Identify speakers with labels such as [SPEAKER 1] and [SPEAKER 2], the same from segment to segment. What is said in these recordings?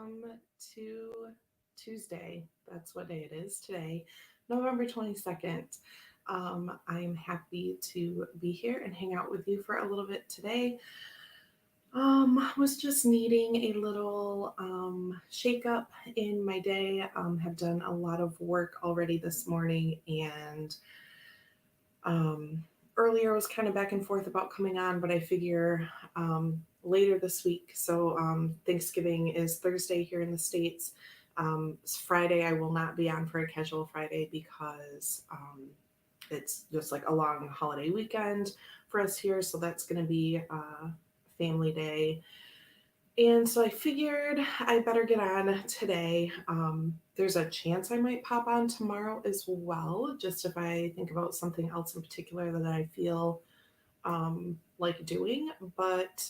[SPEAKER 1] welcome to Tuesday. That's what day it is today, November 22nd. I'm happy to be here and hang out with you for a little bit today. Was just needing a little shake up in my day. Have done a lot of work already this morning, and um, earlier was kind of back and forth about coming on, but I figure later this week. So Thanksgiving is Thursday here in the States. Friday, I will not be on for a casual Friday because it's just like a long holiday weekend for us here. So that's going to be family day. And so I figured I better get on today. There's a chance I might pop on tomorrow as well, just if I think about something else in particular that I feel like doing. But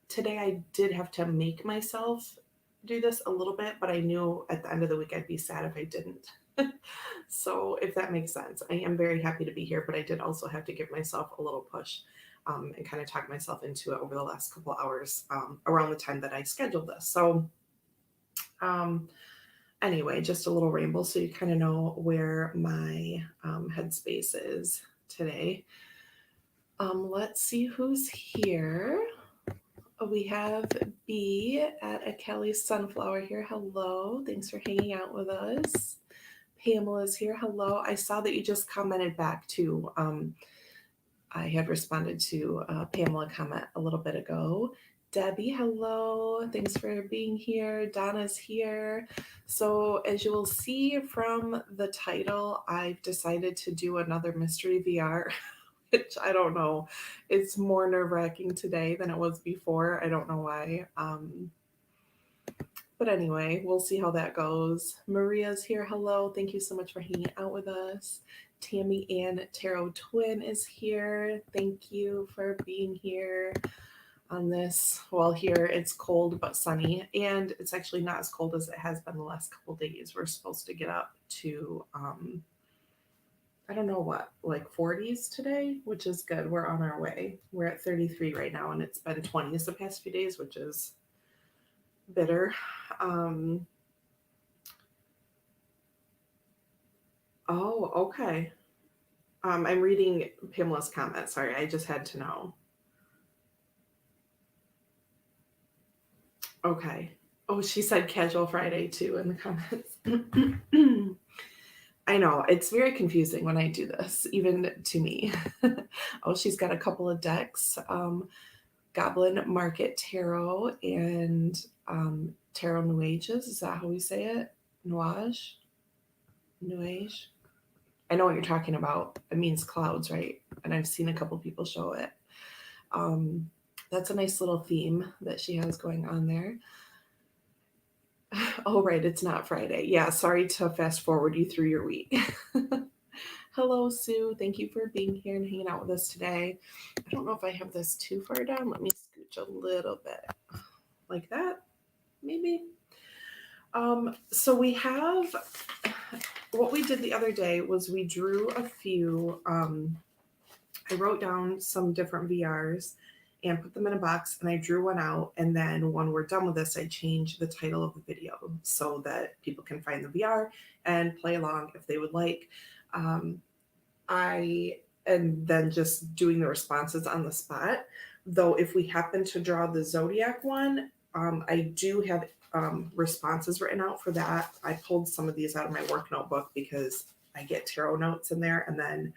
[SPEAKER 1] today I did have to make myself do this a little bit, but I knew at the end of the week I'd be sad if I didn't. So, if that makes sense, I am very happy to be here, but I did also have to give myself a little push and kind of talk myself into it over the last couple hours around the time that I scheduled this. So, um, anyway, just a little ramble so you kind of know where my headspace is today. Let's see who's here. We have B at a Kelly Sunflower here. Hello. Thanks for hanging out with us. Pamela's here. Hello. I saw that you just commented back too. I had responded to Pamela comment a little bit ago. Debbie, hello. Thanks for being here. Donna's here. So, as you will see from the title, I've decided to do another mystery VR, which I don't know. It's more nerve wracking today than it was before. I don't know why. But anyway, we'll see how that goes. Maria's here. Hello. Thank you so much for hanging out with us. Tammy Ann Tarot Twin is here. Thank you for being here on this. Well, here it's cold but sunny, and it's actually not as cold as it has been the last couple days. We're supposed to get up to I don't know what, like 40s today, which is good. We're on our way. We're at 33 right now, and it's been 20s the past few days, which is bitter. Um, oh, okay. I'm reading Pamela's comment. Sorry, I just had to know. Okay. Oh, she said casual Friday too in the comments. I know it's very confusing when I do this, even to me. Oh, she's got a couple of decks. Goblin Market Tarot and Tarot Nuages. Is that how we say it? Nuage? Nuage? I know what you're talking about. It means clouds, right? And I've seen a couple people show it. Um, that's a nice little theme that she has going on there. Oh, right. It's not Friday. Yeah. Sorry to fast forward you through your week. Hello, Sue. Thank you for being here and hanging out with us today. I don't know if I have this too far down. Let me scooch a little bit like that, maybe. So we have what we did the other day was we drew a few. I wrote down some different VRs and put them in a box, and I drew one out. And then when we're done with this, I change the title of the video so that people can find the VR and play along if they would like. Um, I and then just doing the responses on the spot. Though if we happen to draw the zodiac one, I do have responses written out for that. I pulled some of these out of my work notebook because I get tarot notes in there, and then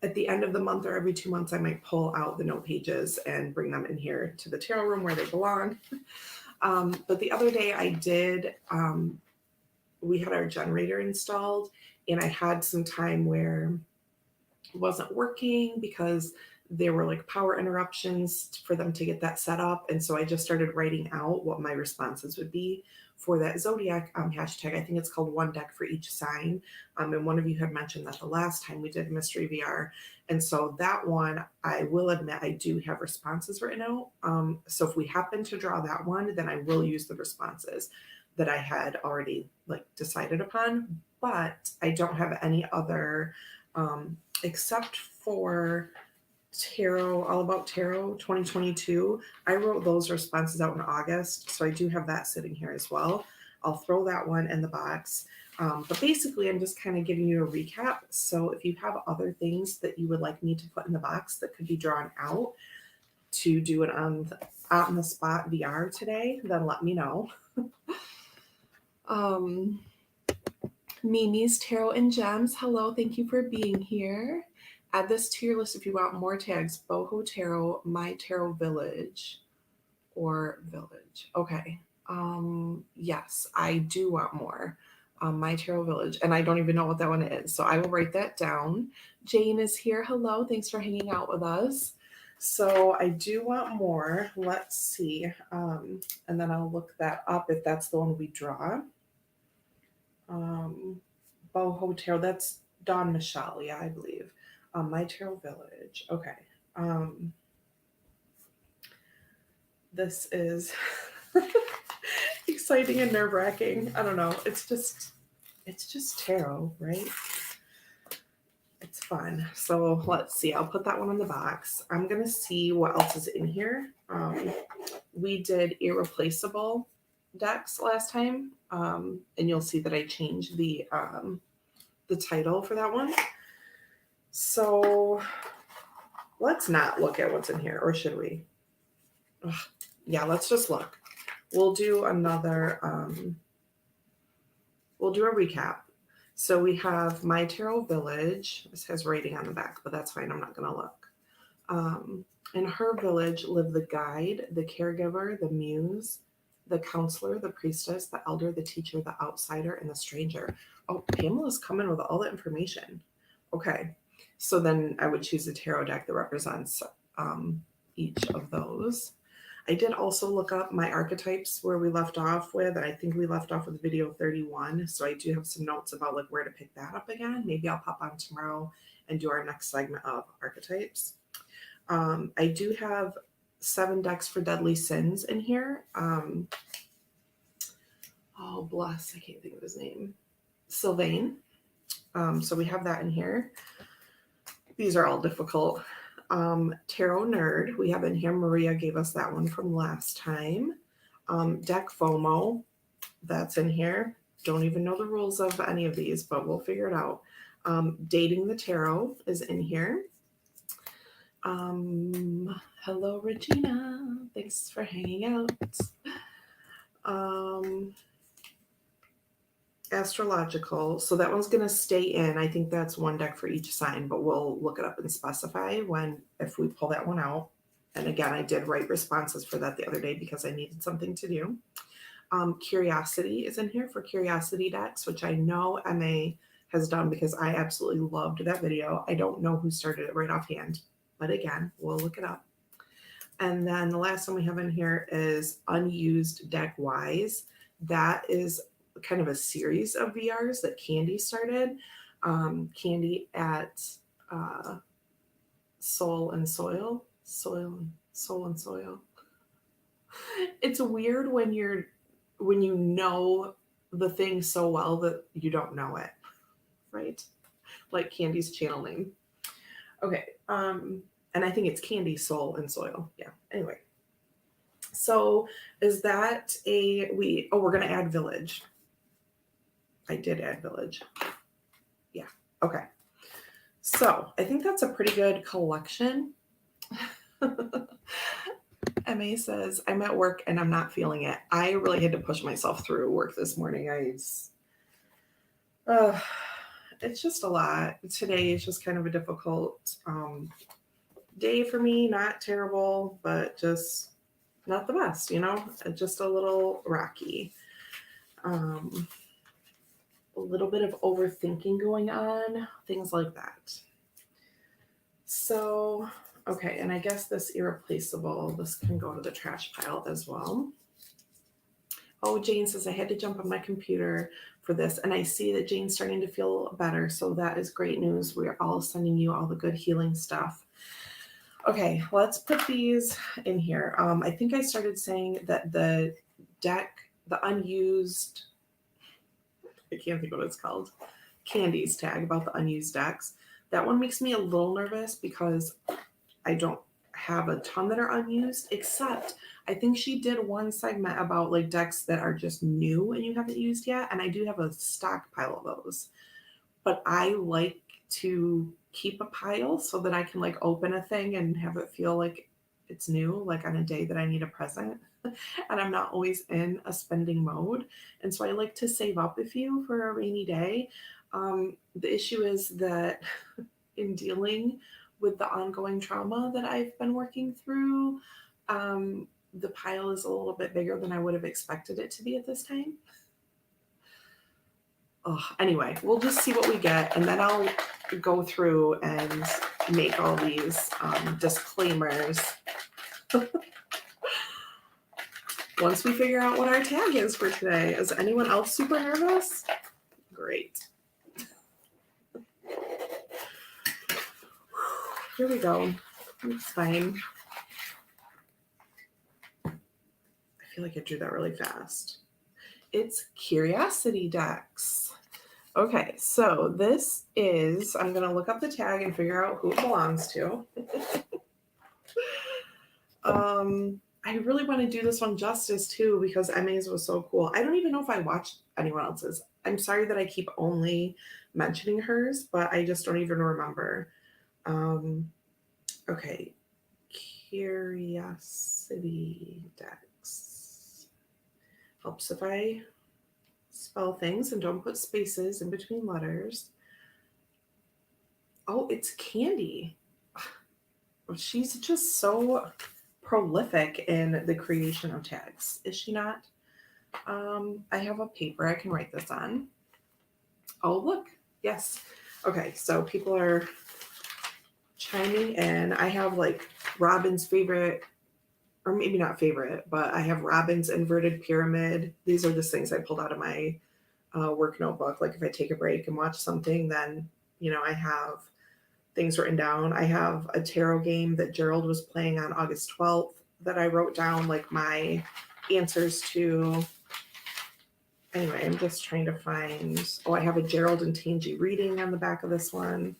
[SPEAKER 1] at the end of the month or every 2 months, I might pull out the note pages and bring them in here to the tarot room where they belong. But the other day I did, we had our generator installed, and I had some time where it wasn't working because there were like power interruptions for them to get that set up. And so I just started writing out what my responses would be for that zodiac hashtag. I think it's called one deck for each sign. And one of you had mentioned that the last time we did Mystery VR. And so that one, I will admit, I do have responses written out. So if we happen to draw that one, then I will use the responses that I had already like decided upon. But I don't have any other, except for Tarot, All About Tarot 2022. I wrote those responses out in August, so I do have that sitting here as well. I'll throw that one in the box. But basically, I'm just kind of giving you a recap. So if you have other things that you would like me to put in the box that could be drawn out to do it on the spot VR today, then let me know. Mimi's Tarot and Gems. Hello, thank you for being here. Add this to your list if you want more tags. Boho Tarot, My Tarot Village, or Village. Okay. Yes, I do want more. My Tarot Village, and I don't even know what that one is, so I will write that down. Jane is here. Hello, thanks for hanging out with us. So I do want more. Let's see, and then I'll look that up if that's the one we draw. Boho Tarot, that's Dawn Michelle, yeah, I believe. My Tarot Village. Okay. This is exciting and nerve-wracking. I don't know. It's just tarot, right? It's fun. So let's see. I'll put that one in the box. I'm gonna see what else is in here. We did irreplaceable decks last time, and you'll see that I changed the title for that one. So let's not look at what's in here, or should we? Ugh. Yeah, let's just look. We'll do another, we'll do a recap. So we have My Tarot Village. This has rating on the back, but that's fine. I'm not going to look. In her village live the guide, the caregiver, the muse, the counselor, the priestess, the elder, the teacher, the outsider, and the stranger. Oh, Pamela's coming with all the information. Okay. So then I would choose a tarot deck that represents each of those. I did also look up my archetypes where we left off with, and I think we left off with video 31. So I do have some notes about like where to pick that up again. Maybe I'll pop on tomorrow and do our next segment of archetypes. I do have 7 decks for Deadly Sins in here. Oh, bless, I can't think of his name. Sylvain. So we have that in here. These are all difficult. Tarot Nerd, we have in here. Maria gave us that one from last time. Deck FOMO, that's in here. Don't even know the rules of any of these, but we'll figure it out. Dating the Tarot is in here. Hello, Regina. Thanks for hanging out. Astrological. So that one's going to stay in. I think that's one deck for each sign, but we'll look it up and specify if we pull that one out. And again, I did write responses for that the other day because I needed something to do. Curiosity is in here for Curiosity decks, which I know MA has done because I absolutely loved that video. I don't know who started it right offhand, but again, we'll look it up. And then the last one we have in here is Unused Deck Wise. That is kind of a series of VRs that Candy started. Candy at Soul and Soil. It's weird when you know the thing so well that you don't know it, right? Like Candy's channel name. Okay, and I think it's Candy, Soul, and Soil. Yeah. Anyway, so is that we're gonna add Village. I did add Village. Yeah. Okay. So I think that's a pretty good collection. MA says, I'm at work and I'm not feeling it. I really had to push myself through work this morning. It's just a lot. Today is just kind of a difficult day for me. Not terrible, but just not the best, just a little rocky. A little bit of overthinking going on, things like that. So, okay, and I guess this irreplaceable, this can go to the trash pile as well. Oh, Jane says, I had to jump on my computer for this, and I see that Jane's starting to feel better, so that is great news. We're all sending you all the good healing stuff. Okay, let's put these in here. I think I started saying that the deck, the unused, I can't think what it's called, Candy's tag about the unused decks. That one makes me a little nervous because I don't have a ton that are unused, except I think she did one segment about like decks that are just new and you haven't used yet. And I do have a stockpile of those. But I like to keep a pile so that I can like open a thing and have it feel like it's new, like on a day that I need a present. And I'm not always in a spending mode. And so I like to save up a few for a rainy day. The issue is that in dealing with the ongoing trauma that I've been working through, the pile is a little bit bigger than I would have expected it to be at this time. Anyway, we'll just see what we get, and then I'll go through and make all these disclaimers once we figure out what our tag is for today. Is anyone else super nervous? Great. Here we go. It's fine. I feel like I drew that really fast. It's Curiosity Decks. Okay, so this is, I'm going to look up the tag and figure out who it belongs to. I really want to do this one justice too because Emmy's was so cool. I don't even know if I watched anyone else's. I'm sorry that I keep only mentioning hers, but I just don't even remember. Okay, Curiosity Decks. Helps if I spell things and don't put spaces in between letters. Oh, it's Candy. She's just so prolific in the creation of tags, is she not? I have a paper I can write this on. Oh, look. Yes. Okay, so people are chiming in. I have like Robin's favorite, or maybe not favorite, but I have Robin's inverted pyramid. These are just things I pulled out of my work notebook. Like if I take a break and watch something, then, I have things written down. I have a tarot game that Gerald was playing on August 12th that I wrote down like my answers to. Anyway, I'm just trying to find, I have a Gerald and Tangi reading on the back of this one.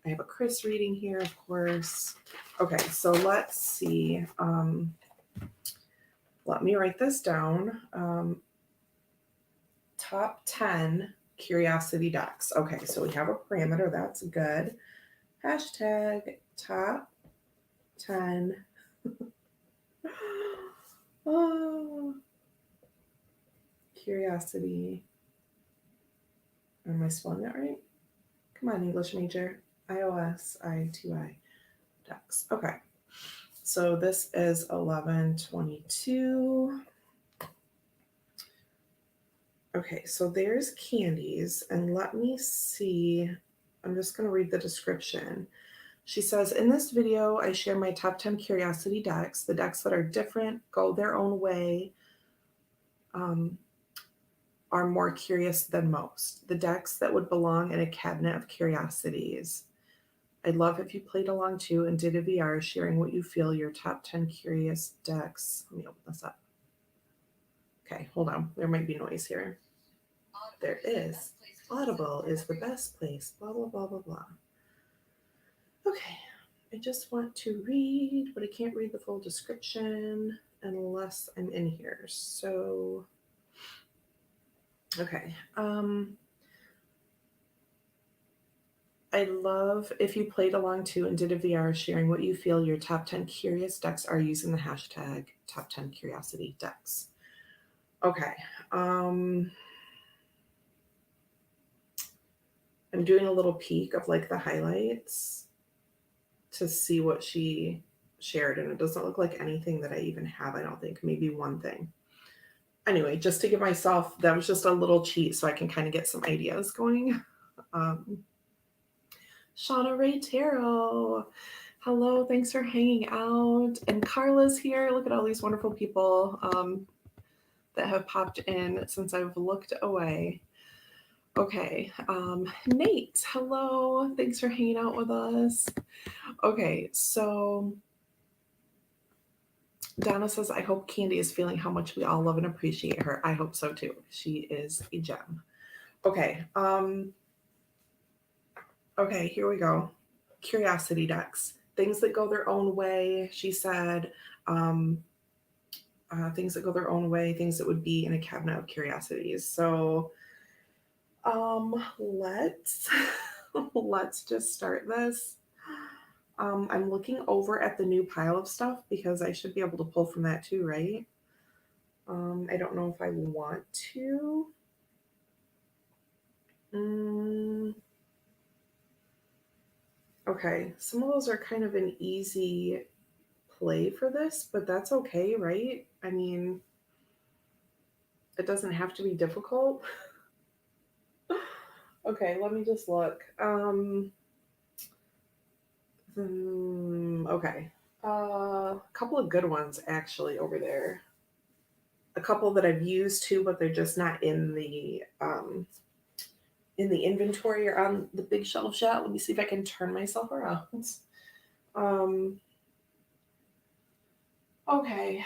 [SPEAKER 1] I have a Chris reading here, of course. Okay, so let's see. Let me write this down. Top 10 Curiosity Decks. Okay, so we have a parameter. That's good. Hashtag top 10. Oh, Curiosity. Am I spelling that right? Come on, English major. IOSITY decks. Okay. So this is 1122. Okay, so there's Candies, and let me see. I'm just going to read the description. She says, in this video, I share my top 10 Curiosity decks, the decks that are different, go their own way, are more curious than most. The decks that would belong in a cabinet of curiosities. I'd love if you played along too and did a VR sharing what you feel your top 10 curious decks. Let me open this up. Okay, hold on. There might be noise here. There is. Audible is the best place. Blah, blah, blah, blah, blah. Okay, I just want to read, but I can't read the full description unless I'm in here. So, okay. I love if you played along too and did a VR sharing what you feel your top 10 curious decks are using the hashtag top 10 curiosity decks. Okay. I'm doing a little peek of like the highlights to see what she shared, and it doesn't look like anything that I even have. I don't think, maybe one thing. Anyway, just to give myself, that was just a little cheat so I can kind of get some ideas going. Shauna Ray Tarot. Hello, thanks for hanging out. And Carla's here. Look at all these wonderful people that have popped in since I've looked away. Okay, Nate, hello. Thanks for hanging out with us. Okay, so Donna says, I hope Candy is feeling how much we all love and appreciate her. I hope so too. She is a gem. Okay, okay, here we go. Curiosity decks. things that go their own way. She said, um, things that go their own way, things that would be in a cabinet of curiosities. So, let's let's just start this. I'm looking over at the new pile of stuff because I should be able to pull from that too, right? I don't know if I want to. Mm, okay, some of those are kind of an easy play for this, but that's okay, right? I mean, it doesn't have to be difficult. Okay, let me just look. Okay. A couple of good ones actually over there. A couple that I've used too, but they're just not in the inventory or on the big shelf shot. Let me see if I can turn myself around. Um, okay,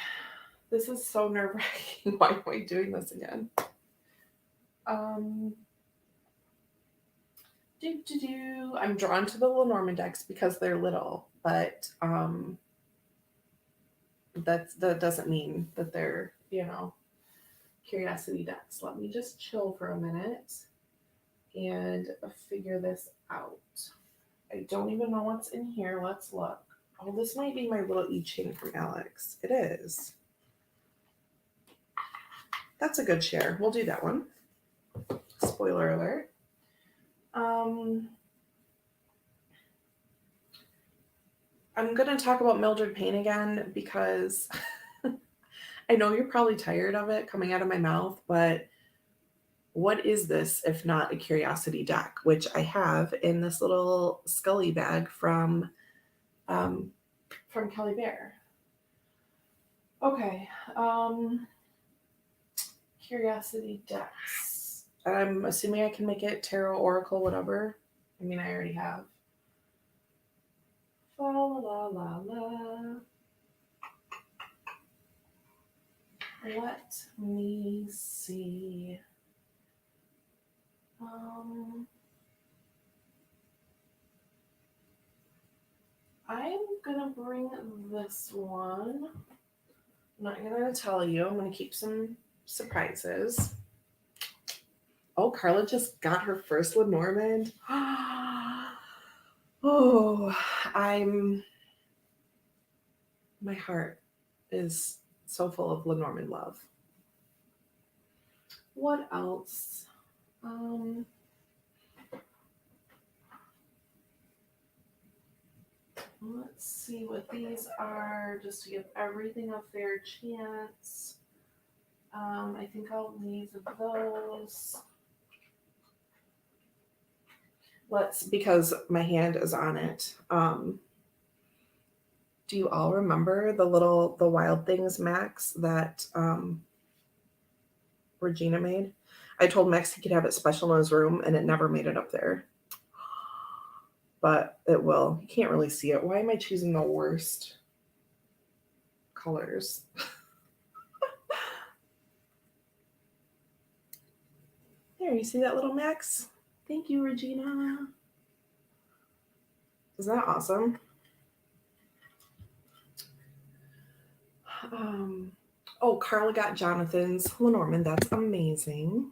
[SPEAKER 1] this is so nerve wracking. Why am I doing this again? Um, I'm drawn to the Lenormand decks because they're little, but that doesn't mean that they're curiosity decks. Let me just chill for a minute and figure this out. I don't even know what's in here. Let's look. Oh, this might be my little I Ching from Alex. It is. That's a good share. We'll do that one. Spoiler alert. I'm going to talk about Mildred Payne again because I know you're probably tired of it coming out of my mouth, but what is this if not a curiosity deck, which I have in this little Scully bag from Kelly Bear. Okay, curiosity decks. I'm assuming I can make it tarot, oracle, whatever. I mean, I already have. La la la la. Let me see. I'm gonna bring this one. I'm not gonna tell you. I'm gonna keep some surprises. Oh, Carla just got her first Lenormand. Oh, my heart is so full of Lenormand love. What else? Let's see what these are, just to give everything a fair chance. I think I'll leave those. Because my hand is on it. Do you all remember the Wild Things Max that Regina made? I told Max he could have it special in his room, and it never made it up there. But it will. You can't really see it. Why am I choosing the worst colors? There, you see that little Max? Thank you, Regina. Isn't that awesome? Oh, Carla got Jonathan's Lenormand. That's amazing.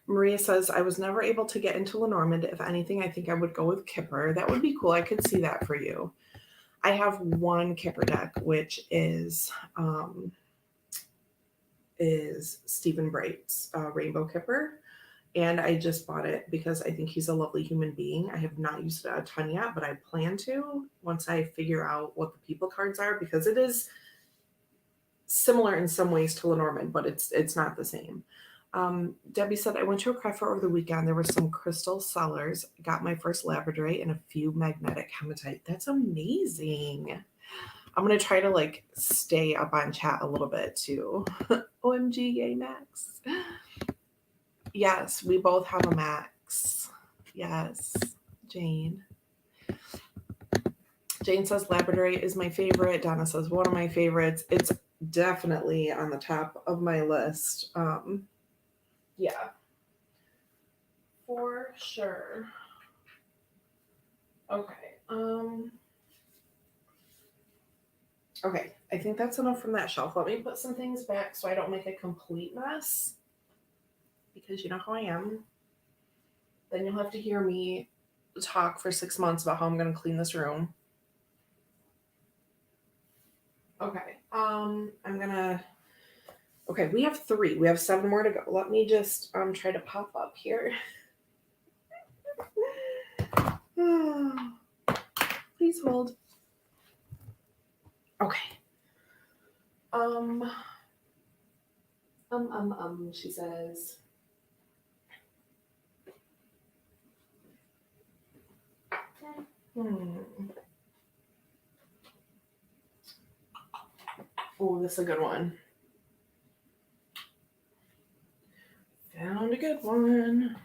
[SPEAKER 1] Maria says, I was never able to get into Lenormand. If anything, I think I would go with Kipper. That would be cool. I could see that for you. I have one Kipper deck, which is Stephen Bright's Rainbow Kipper. And I just bought it because I think he's a lovely human being. I have not used it a ton yet, but I plan to once I figure out what the people cards are, because it is similar in some ways to Lenormand, but it's not the same. Debbie said, I went to a craft fair over the weekend. There were some crystal sellers. Got my first labradorite and a few magnetic hematite. That's amazing. I'm going to try to stay up on chat a little bit too. OMG, yay, Max. Yes, we both have a Max. Yes, Jane. Jane says Labradorite is my favorite. Donna says one of my favorites. It's definitely on the top of my list. Yeah, for sure. Okay. Okay, I think that's enough from that shelf. Let me put some things back so I don't make a complete mess. Because you know how I am. Then you'll have to hear me talk for 6 months about how I'm going to clean this room. Okay, I'm gonna. Okay, we have 3. We have 7 more to go. Let me just try to pop up here. Please hold. Okay. She says. Oh, this is a good one. Found a good one.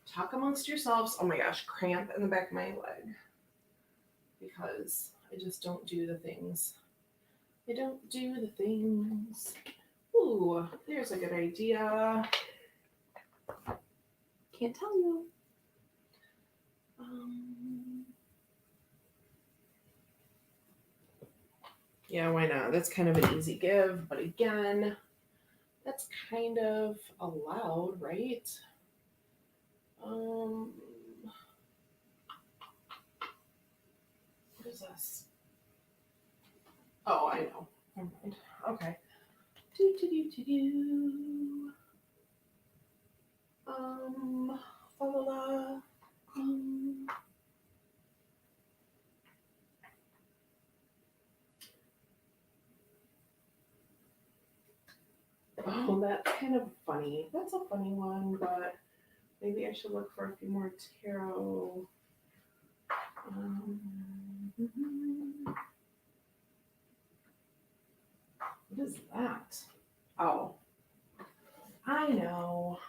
[SPEAKER 1] Talk amongst yourselves. Oh my gosh, cramp in the back of my leg. Because I just don't do the things. I don't do the things. Ooh, there's a good idea. Can't tell you. Yeah, why not? That's kind of an easy give, but again, that's kind of allowed, right? What is this? Oh, I know. Never mind. Okay. La la la. Oh, that's kind of funny. That's a funny one, but maybe I should look for a few more tarot. What is that? Oh, I know.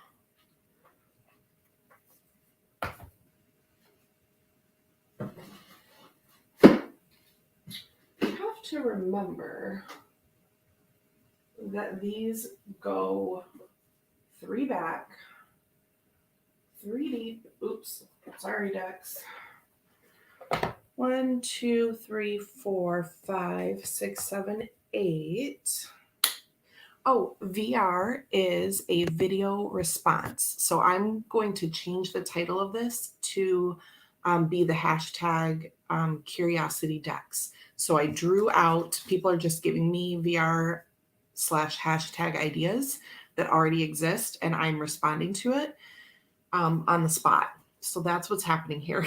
[SPEAKER 1] You have to remember that these go 3 back, 3 deep. Oops, sorry, decks. 1, 2, 3, 4, 5, 6, 7, 8. Oh, VR is a video response. So I'm going to change the title of this to be the hashtag curiosity decks. So I drew out, people are just giving me VR / hashtag ideas that already exist, and I'm responding to it on the spot. So that's what's happening here.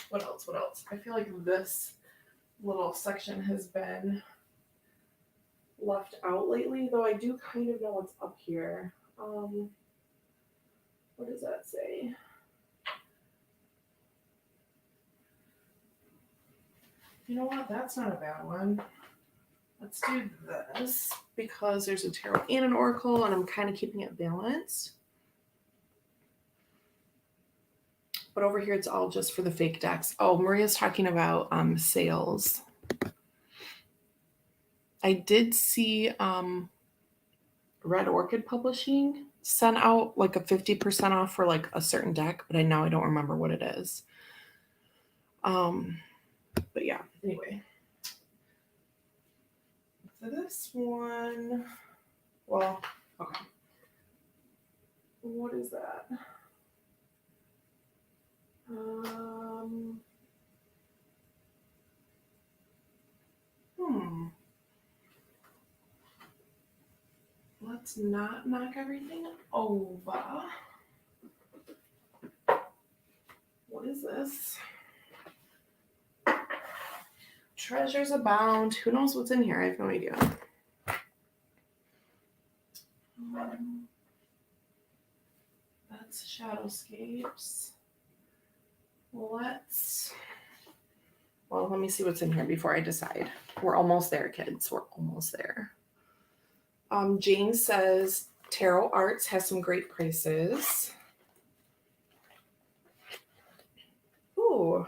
[SPEAKER 1] What else? What else? I feel like this little section has been left out lately, though I do kind of know what's up here. What does that say? You know what? That's not a bad one. Let's do this because there's a tarot and an oracle, and I'm kind of keeping it balanced. But over here, it's all just for the fake decks. Oh, Maria's talking about sales. I did see Red Orchid Publishing sent out like a 50% off for like a certain deck, but I don't remember what it is. But yeah, anyway. For this one, well, okay. What is that? Let's not knock everything over. What is this? Treasures abound. Who knows what's in here? I have no idea. That's Shadowscapes. Well, let me see what's in here before I decide. We're almost there, kids. We're almost there. Jane says Tarot Arts has some great prices. Ooh.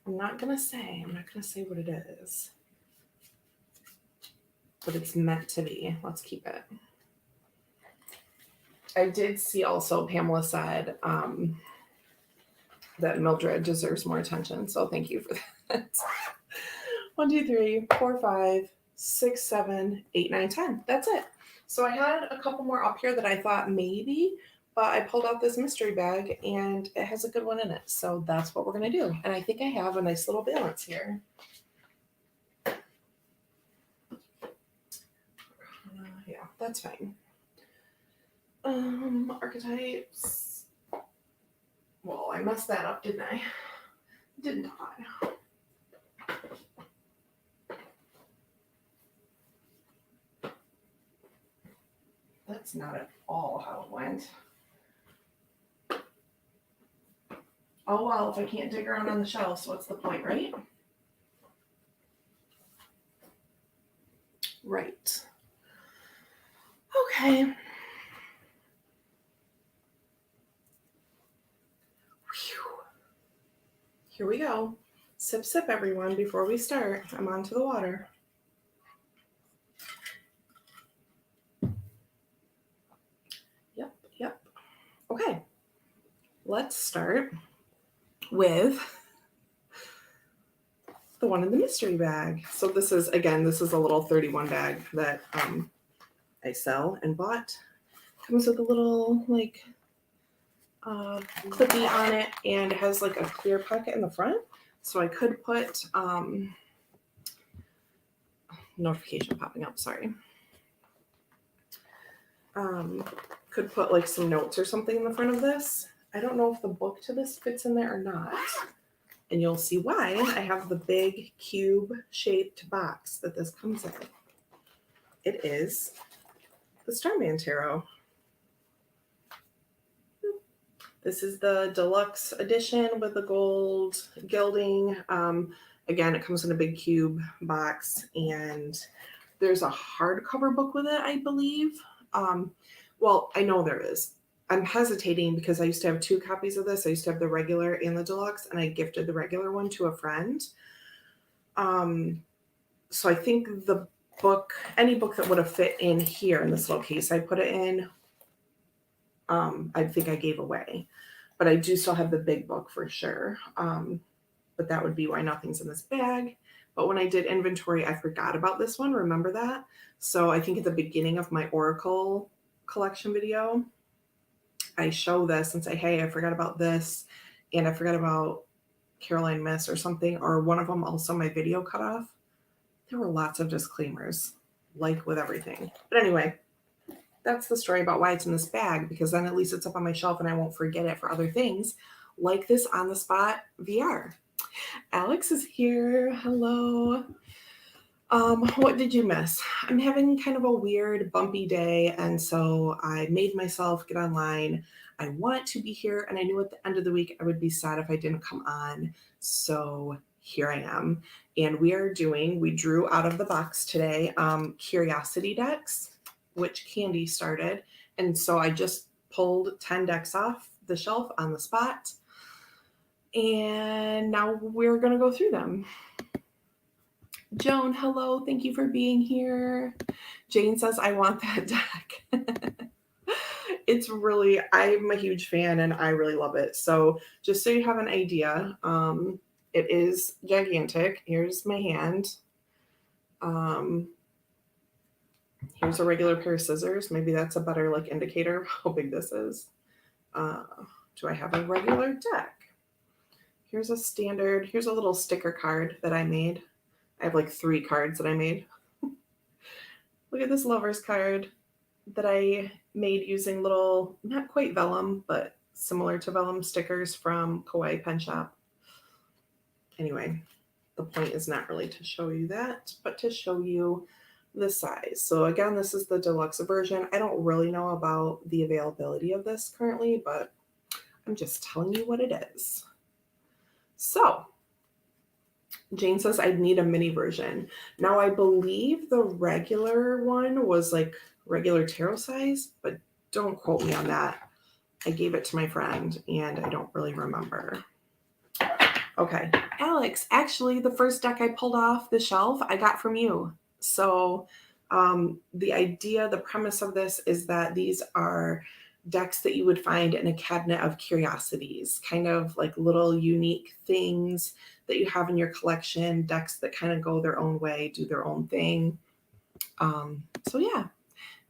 [SPEAKER 1] I'm not going to say what it is. But it's meant to be. Let's keep it. I did see also Pamela said that Mildred deserves more attention. So thank you for that. 1, 2, 3, 4, 5, 6, 7, 8, 9, 10. That's it. So I had a couple more up here that I thought maybe, but I pulled out this mystery bag and it has a good one in it. So that's what we're going to do. And I think I have a nice little balance here. Yeah, that's fine. Archetypes. Well, I messed that up, didn't I? Didn't I? That's not at all how it went. Oh, well, if I can't dig around on the shelves, what's the point, right? Right. Okay. Whew. Here we go. Sip, sip, everyone. Before we start, I'm onto the water. Yep. Okay. Let's start with the one in the mystery bag. So this is a little 31 bag that I sell and bought. Comes with a little like clippy on it and it has like a clear pocket in the front. So I could put notification popping up, sorry. Could put like some notes or something in the front of this. I don't know if the book to this fits in there or not. And you'll see why. I have the big cube shaped box that this comes in. It is the Starman Tarot. This is the deluxe edition with the gold gilding. Again, it comes in a big cube box and there's a hardcover book with it, I believe. Well, I know there is. I'm hesitating because I used to have 2 copies of this. I used to have the regular and the deluxe, and I gifted the regular one to a friend. So I think the book, any book that would have fit in here in this little case, I put it in. I think I gave away, but I do still have the big book for sure. But that would be why nothing's in this bag. But when I did inventory, I forgot about this one. Remember that? So I think at the beginning of my Oracle collection video, I show this and say, hey, I forgot about this. And I forgot about Caroline Miss or something, or one of them also my video cut off. There were lots of disclaimers, like with everything. But anyway, that's the story about why it's in this bag, because then at least it's up on my shelf and I won't forget it for other things, like this on the spot VR. Alex is here. Hello. What did you miss? I'm having kind of a weird, bumpy day, and so I made myself get online. I want to be here, and I knew at the end of the week I would be sad if I didn't come on. So here I am, and we drew out of the box today Curiosity decks, which Candy started, and so I just pulled 10 decks off the shelf on the spot, and now we're going to go through them. Joan, hello. Thank you for being here. Jane says, I want that deck. It's really, I'm a huge fan and I really love it. So just so you have an idea, it is gigantic. Here's my hand. Here's a regular pair of scissors. Maybe that's a better like indicator of how big this is. Do I have a regular deck? Here's a little sticker card that I made. I have like 3 cards that I made. Look at this lover's card that I made using little, not quite vellum, but similar to vellum stickers from Kawaii Pen Shop. Anyway, the point is not really to show you that, but to show you the size. So again, this is the deluxe version. I don't really know about the availability of this currently, but I'm just telling you what it is. So Jane says I'd need a mini version. Now I believe the regular one was like regular tarot size, but don't quote me on that. I gave it to my friend and I don't really remember. Okay. Alex, actually, the first deck I pulled off the shelf, I got from you. So the idea, the premise of this is that these are decks that you would find in a cabinet of curiosities, kind of like little unique things that you have in your collection, decks that kind of go their own way, do their own thing. So yeah,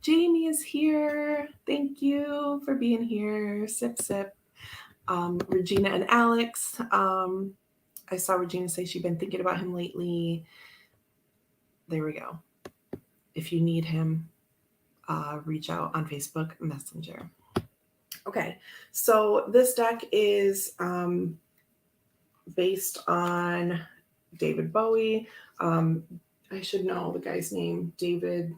[SPEAKER 1] Jamie is here. Thank you for being here. Sip, sip. Regina and Alex. I saw Regina say she'd been thinking about him lately. There we go. If you need him, reach out on Facebook Messenger. Okay, so this deck is based on David Bowie. I should know the guy's name, David.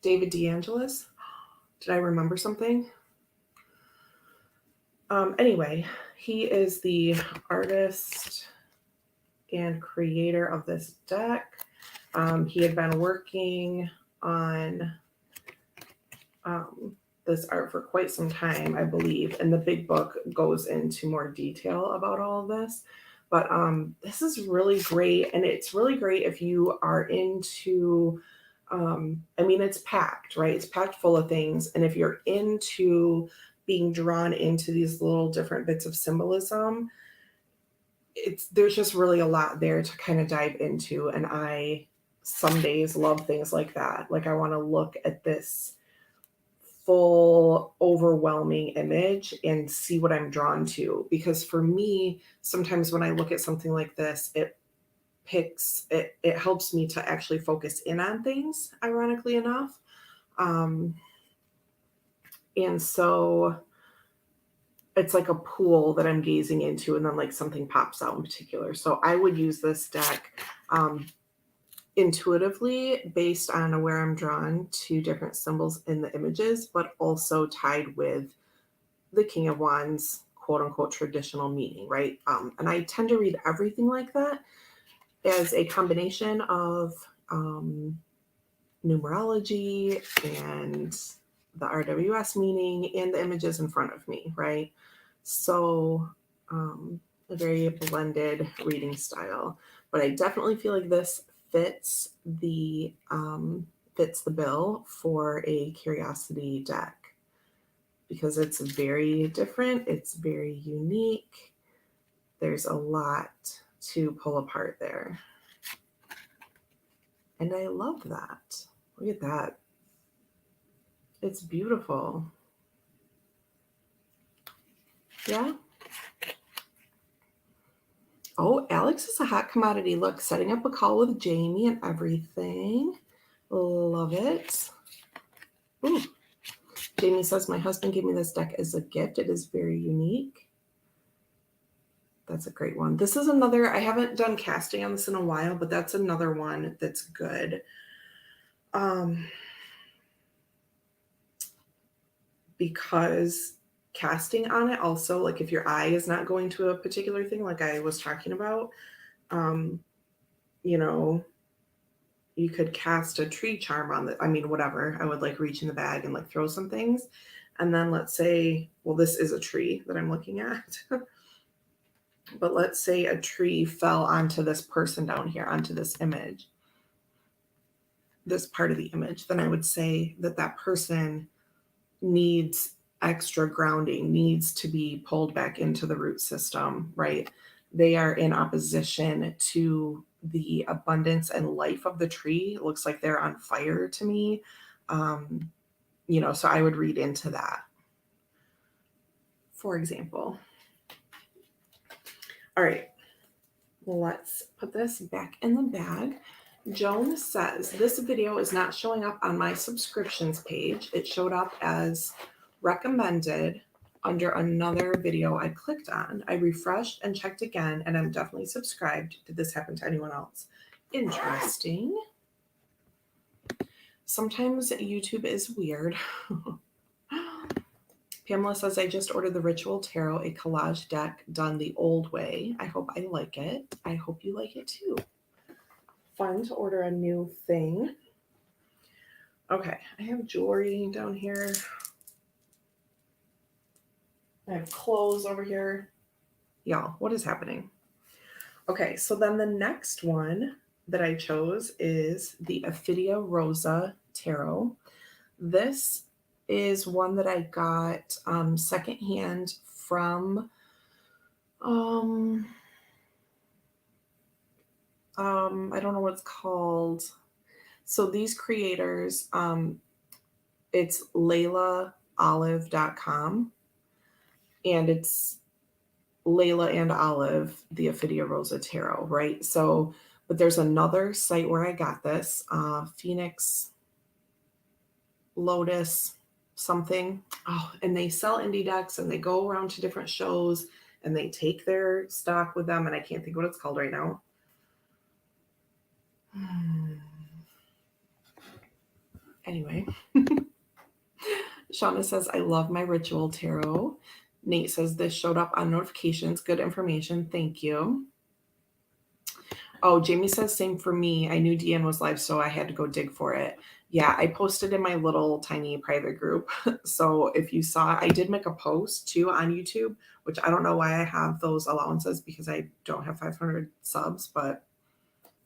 [SPEAKER 1] David DeAngelis. Did I remember something? Anyway, he is the artist and creator of this deck. He had been working on this art for quite some time, I believe, and the big book goes into more detail about all of this. But this is really great, and it's really great if you are into, I mean, it's packed, right? It's packed full of things, and if you're into being drawn into these little different bits of symbolism, there's just really a lot there to kind of dive into, and I some days love things like that. Like I want to look at this full overwhelming image and see what I'm drawn to, because for me sometimes when I look at something like this, it helps me to actually focus in on things, ironically enough. And so it's like a pool that I'm gazing into, and then like something pops out in particular. So I would use this deck intuitively based on where I'm drawn to different symbols in the images, but also tied with the King of Wands, quote unquote, traditional meaning, right? And I tend to read everything like that as a combination of numerology and the RWS meaning and the images in front of me, right? So a very blended reading style, but I definitely feel like this fits the bill for a curiosity deck because it's very different, it's very unique. There's a lot to pull apart there. And I love that. Look at that. It's beautiful. Yeah. Oh, Alex is a hot commodity. Look, setting up a call with Jamie and everything. Love it. Ooh. Jamie says, my husband gave me this deck as a gift. It is very unique. That's a great one. This is another, I haven't done casting on this in a while, but that's another one that's good. Because casting on it also, like if your eye is not going to a particular thing, like I was talking about, you know, you could cast a tree charm on the, I mean, whatever. I would like reach in the bag and like throw some things. And then let's say, well, this is a tree that I'm looking at. But let's say a tree fell onto this person down here, onto this image, this part of the image. Then I would say that that person needs extra grounding, needs to be pulled back into the root system, right? They are in opposition to the abundance and life of the tree. It looks like they're on fire to me. You know, so I would read into that, for example. All right, let's put this back in the bag. Joan says, this video is not showing up on my subscriptions page. It showed up as recommended under another video I clicked on. I refreshed and checked again, and I'm definitely subscribed. Did this happen to anyone else? Interesting. Sometimes YouTube is weird. Pamela says, I just ordered the Ritual Tarot, a collage deck done the old way. I hope I like it. I hope you like it too. Fun to order a new thing. Okay, I have jewelry down here. I have clothes over here. Y'all, what is happening? Okay, so then the next one that I chose is the Ophidia Rosa Tarot. This is one that I got secondhand from I don't know what it's called. So these creators, it's LaylaOlive.com, and it's Layla and Olive, the Ophidia Rosa Tarot, right? So, but there's another site where I got this, Phoenix Lotus something. Oh, and they sell indie decks and they go around to different shows and they take their stock with them. And I can't think what it's called right now. Anyway, Shauna says, I love my ritual tarot. Nate says, this showed up on notifications. Good information. Thank you. Oh, Jamie says, same for me. I knew Deanne was live, so I had to go dig for it. Yeah, I posted in my little tiny private group. So if you saw, I did make a post too on YouTube, which I don't know why I have those allowances because I don't have 500 subs, but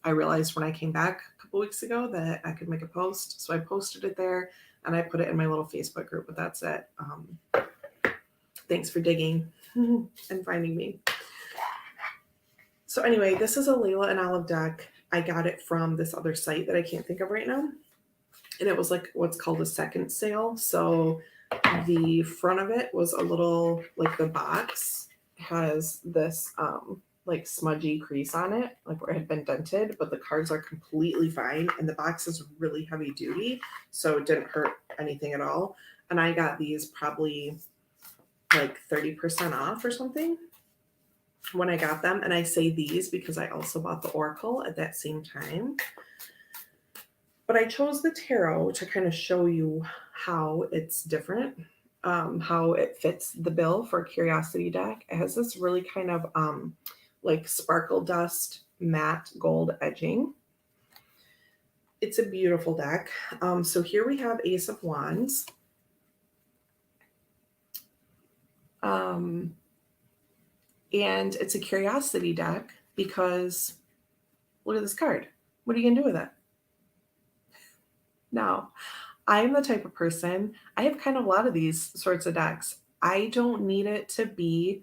[SPEAKER 1] I realized when I came back a couple weeks ago that I could make a post. So I posted it there and I put it in my little Facebook group, but that's it. Thanks for digging and finding me. So anyway, this is a Layla and Olive deck. I got it from this other site that I can't think of right now. And it was like what's called a second sale. So the front of it was a little, like the box has this like smudgy crease on it, like where it had been dented, but the cards are completely fine. And the box is really heavy duty, so it didn't hurt anything at all. And I got these probably like 30% off or something when I got them. And I say these because I also bought the Oracle at that same time. But I chose the tarot to kind of show you how it's different, how it fits the bill for a Curiosity deck. It has this really kind of like sparkle dust matte gold edging. It's a beautiful deck. So here we have Ace of Wands. And it's a Curiosity deck because look at this card. What are you going to do with it? Now, I'm the type of person, I have kind of a lot of these sorts of decks. I don't need it to be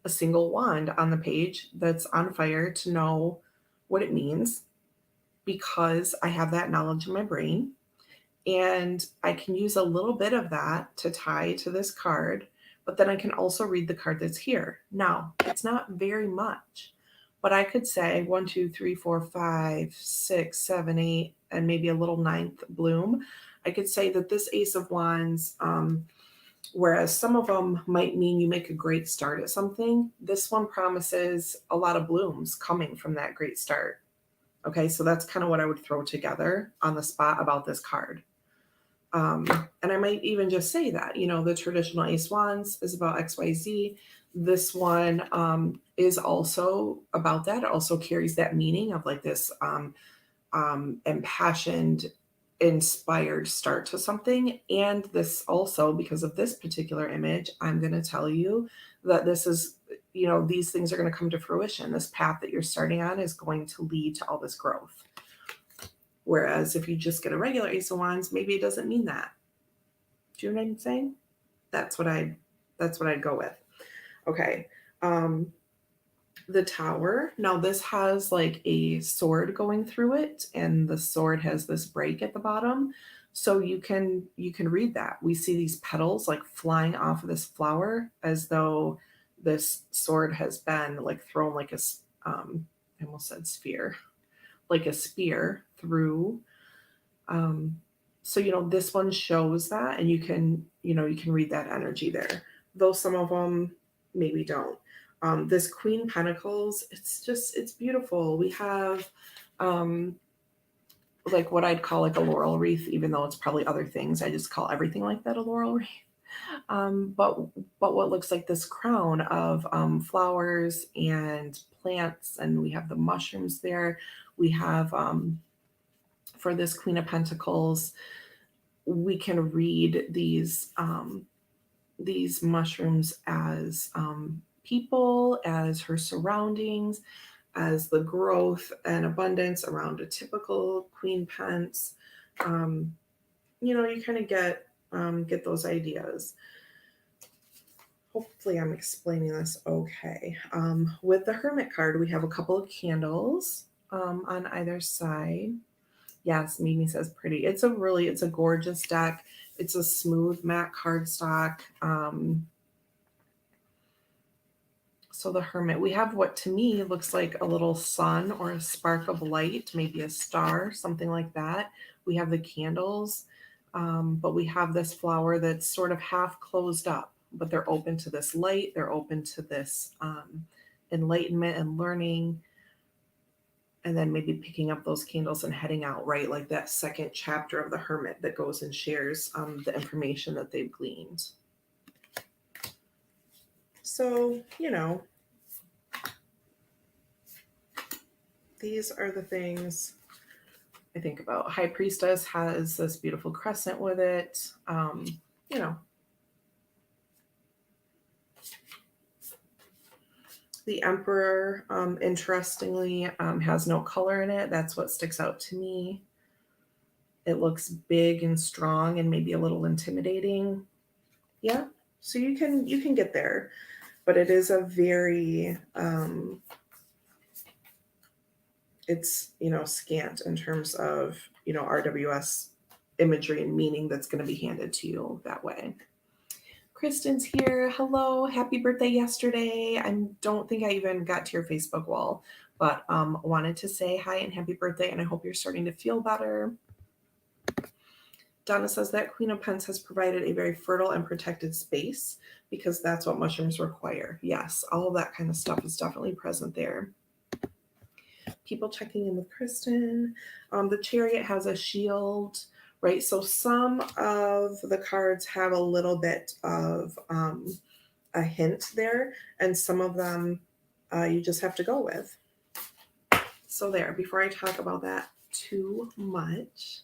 [SPEAKER 1] a single wand on the page that's on fire to know what it means because I have that knowledge in my brain. And I can use a little bit of that to tie to this card, but then I can also read the card that's here. Now, it's not very much, but I could say 1, 2, 3, 4, 5, 6, 7, 8, and maybe a little ninth bloom. I could say that this Ace of Wands, whereas some of them might mean you make a great start at something, this one promises a lot of blooms coming from that great start. Okay, so that's kind of what I would throw together on the spot about this card. And I might even just say that, you know, the traditional Ace Wands is about XYZ. This one is also about that. It also carries that meaning of like this impassioned, inspired start to something. And this also, because of this particular image, I'm going to tell you that this is, you know, these things are going to come to fruition. This path that you're starting on is going to lead to all this growth. Whereas if you just get a regular Ace of Wands, maybe it doesn't mean that. Do you know what I'm saying? That's what I'd go with. Okay. The Tower. Now this has like a sword going through it, and the sword has this break at the bottom. So you can read that. We see these petals like flying off of this flower as though this sword has been like thrown like a I almost said sphere, like a spear through. So, you know, this one shows that, and you can read that energy there, though some of them maybe don't. This Queen Pentacles, it's beautiful. We have like what I'd call like a laurel wreath, even though it's probably other things. I just call everything like that a laurel wreath. But what looks like this crown of flowers and plants, and we have the mushrooms there. We have for this Queen of Pentacles, we can read these these mushrooms as people, as her surroundings, as the growth and abundance around a typical queen pence. You kind of get those ideas. Hopefully I'm explaining this okay. With the Hermit card, we have a couple of candles on either side. Yes, Mimi says pretty. It's a gorgeous deck. It's a smooth matte cardstock. So the Hermit, we have what to me looks like a little sun or a spark of light, maybe a star, something like that. We have the candles, but we have this flower that's sort of half closed up, but they're open to this light. They're open to this enlightenment and learning. And then maybe picking up those candles and heading out, right? Like that second chapter of the Hermit that goes and shares the information that they've gleaned. So, these are the things I think about. High Priestess has this beautiful crescent with it. The Emperor, interestingly, has no color in it. That's what sticks out to me. It looks big and strong and maybe a little intimidating. Yeah, so you can get there, but it is a very it's scant in terms of RWS imagery and meaning that's going to be handed to you that way. Kristen's here. Hello, happy birthday yesterday. I don't think I even got to your Facebook wall, but wanted to say hi and happy birthday, and I hope you're starting to feel better. Donna says that Queen of Pence has provided a very fertile and protected space because that's what mushrooms require. Yes, all of that kind of stuff is definitely present there. People checking in with Kristen. The Chariot has a shield, right? So some of the cards have a little bit of a hint there, and some of them you just have to go with. So there, before I talk about that too much,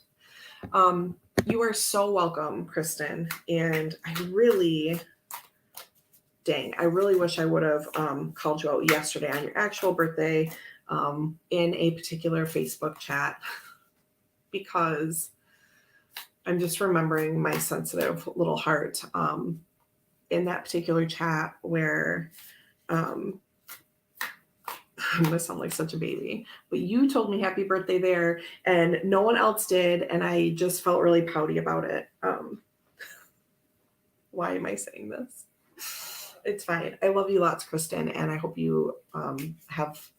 [SPEAKER 1] you are so welcome, Kristen. And I really wish I would have called you out yesterday on your actual birthday in a particular Facebook chat, because I'm just remembering my sensitive little heart in that particular chat where I'm going to sound like such a baby, but you told me happy birthday there and no one else did, and I just felt really pouty about it. Why am I saying this? It's fine. I love you lots, Kristen, and I hope you have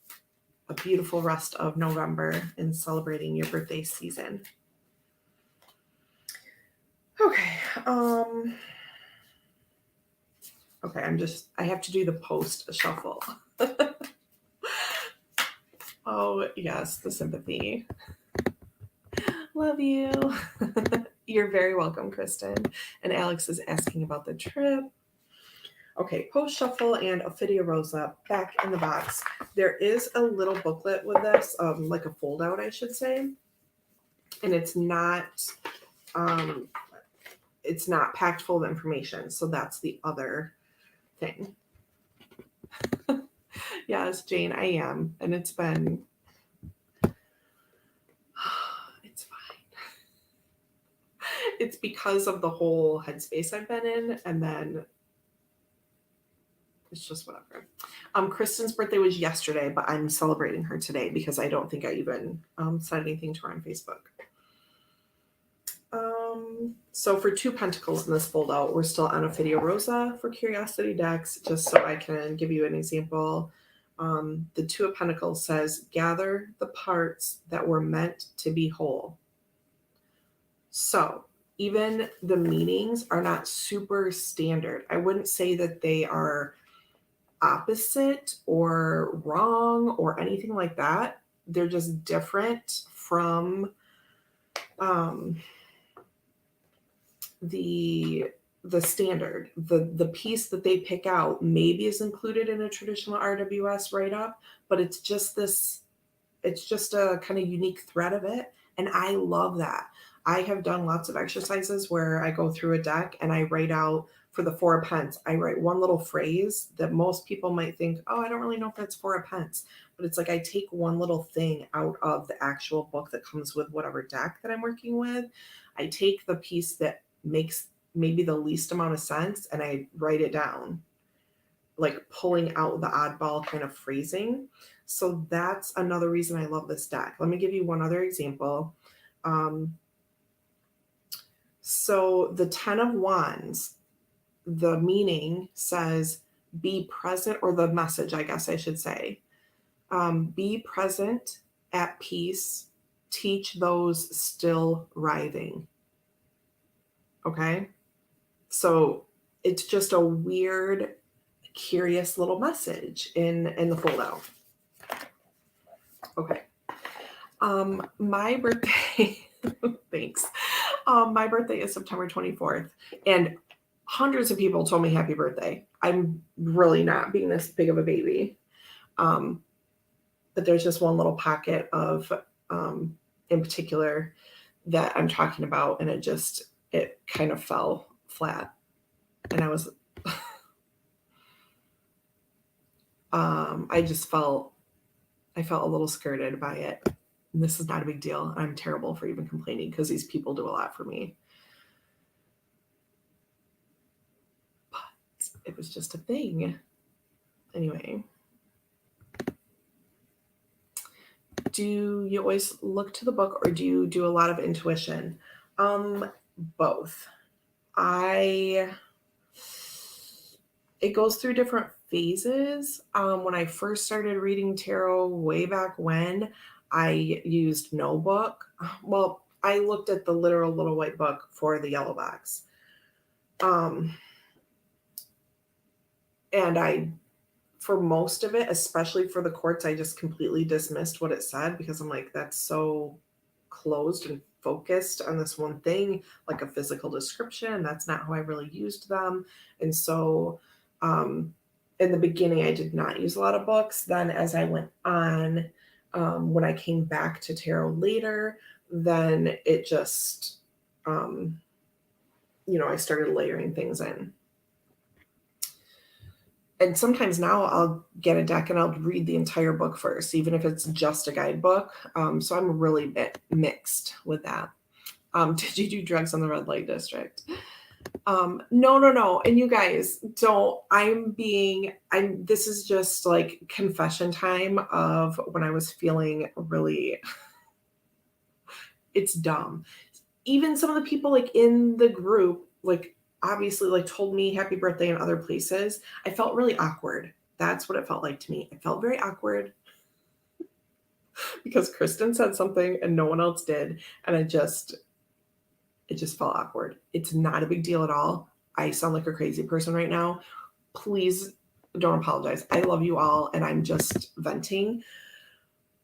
[SPEAKER 1] a beautiful rest of November in celebrating your birthday season. Okay. I have to do the post shuffle. Oh, yes, the sympathy. Love you. You're very welcome, Kristen. And Alex is asking about the trip. Okay, post shuffle and Ophidia Rosa back in the box. There is a little booklet with this, like a fold out, I should say. And it's not packed full of information. So that's the other thing. Yes, Jane, I am. And it's been, it's fine. It's because of the whole headspace I've been in. And then it's just whatever. Kristen's birthday was yesterday, but I'm celebrating her today because I don't think I even said anything to her on Facebook. So for 2 Pentacles in this fold out, we're still on Ophidia Rosa for Curiosity decks, just so I can give you an example. The 2 of Pentacles says, gather the parts that were meant to be whole. So even the meanings are not super standard. I wouldn't say that they are opposite or wrong or anything like that. They're just different from the standard. The piece that they pick out maybe is included in a traditional RWS write-up, but it's just a kind of unique thread of it, and I love that. I have done lots of exercises where I go through a deck and I write out for the 4 of Pence, I write one little phrase that most people might think, oh, I don't really know if that's 4 of Pence. But it's like I take one little thing out of the actual book that comes with whatever deck that I'm working with. I take the piece that makes maybe the least amount of sense and I write it down, like pulling out the oddball kind of phrasing. So that's another reason I love this deck. Let me give you one other example. So the 10 of Wands, the meaning says be present, or the message, I guess I should say, be present, at peace, teach those still writhing. Okay. So it's just a weird, curious little message in the fold out. Okay. My birthday, thanks. My birthday is September 24th, and hundreds of people told me happy birthday. I'm really not being this big of a baby. But there's just one little pocket of, in particular, that I'm talking about, and it kind of fell flat. And I was, I felt a little skirted by it. And this is not a big deal. I'm terrible for even complaining because these people do a lot for me. But it was just a thing. Anyway. Do you always look to the book, or do you do a lot of intuition? Both. It goes through different phases. When I first started reading tarot way back when, I used no book. Well, I looked at the literal little white book for the yellow box. And for most of it, especially for the quartz, I just completely dismissed what it said because I'm like, that's so closed and focused on this one thing, like a physical description. That's not how I really used them. And so in the beginning, I did not use a lot of books. Then as I went on, when I came back to tarot later, then it just, I started layering things in. And sometimes now I'll get a deck and I'll read the entire book first, even if it's just a guidebook. So I'm really mixed with that. Did you do drugs on the red light district? No. And you guys this is just like confession time of when I was feeling really, it's dumb. Even some of the people like in the group, like obviously like told me happy birthday in other places. I felt really awkward. That's what it felt like to me. It felt very awkward because Kristen said something and no one else did. And it just felt awkward. It's not a big deal at all. I sound like a crazy person right now. Please don't apologize. I love you all. And I'm just venting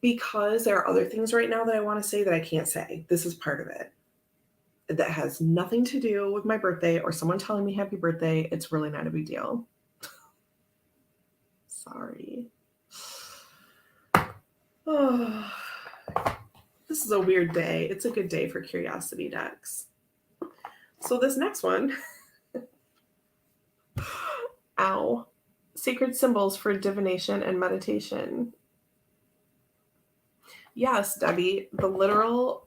[SPEAKER 1] because there are other things right now that I want to say that I can't say. This is part of it. That has nothing to do with my birthday or someone telling me happy birthday. It's really not a big deal. Sorry. Oh, this is a weird day. It's a good day for curiosity decks. So this next one, ow, sacred symbols for divination and meditation. Yes, Debbie, the literal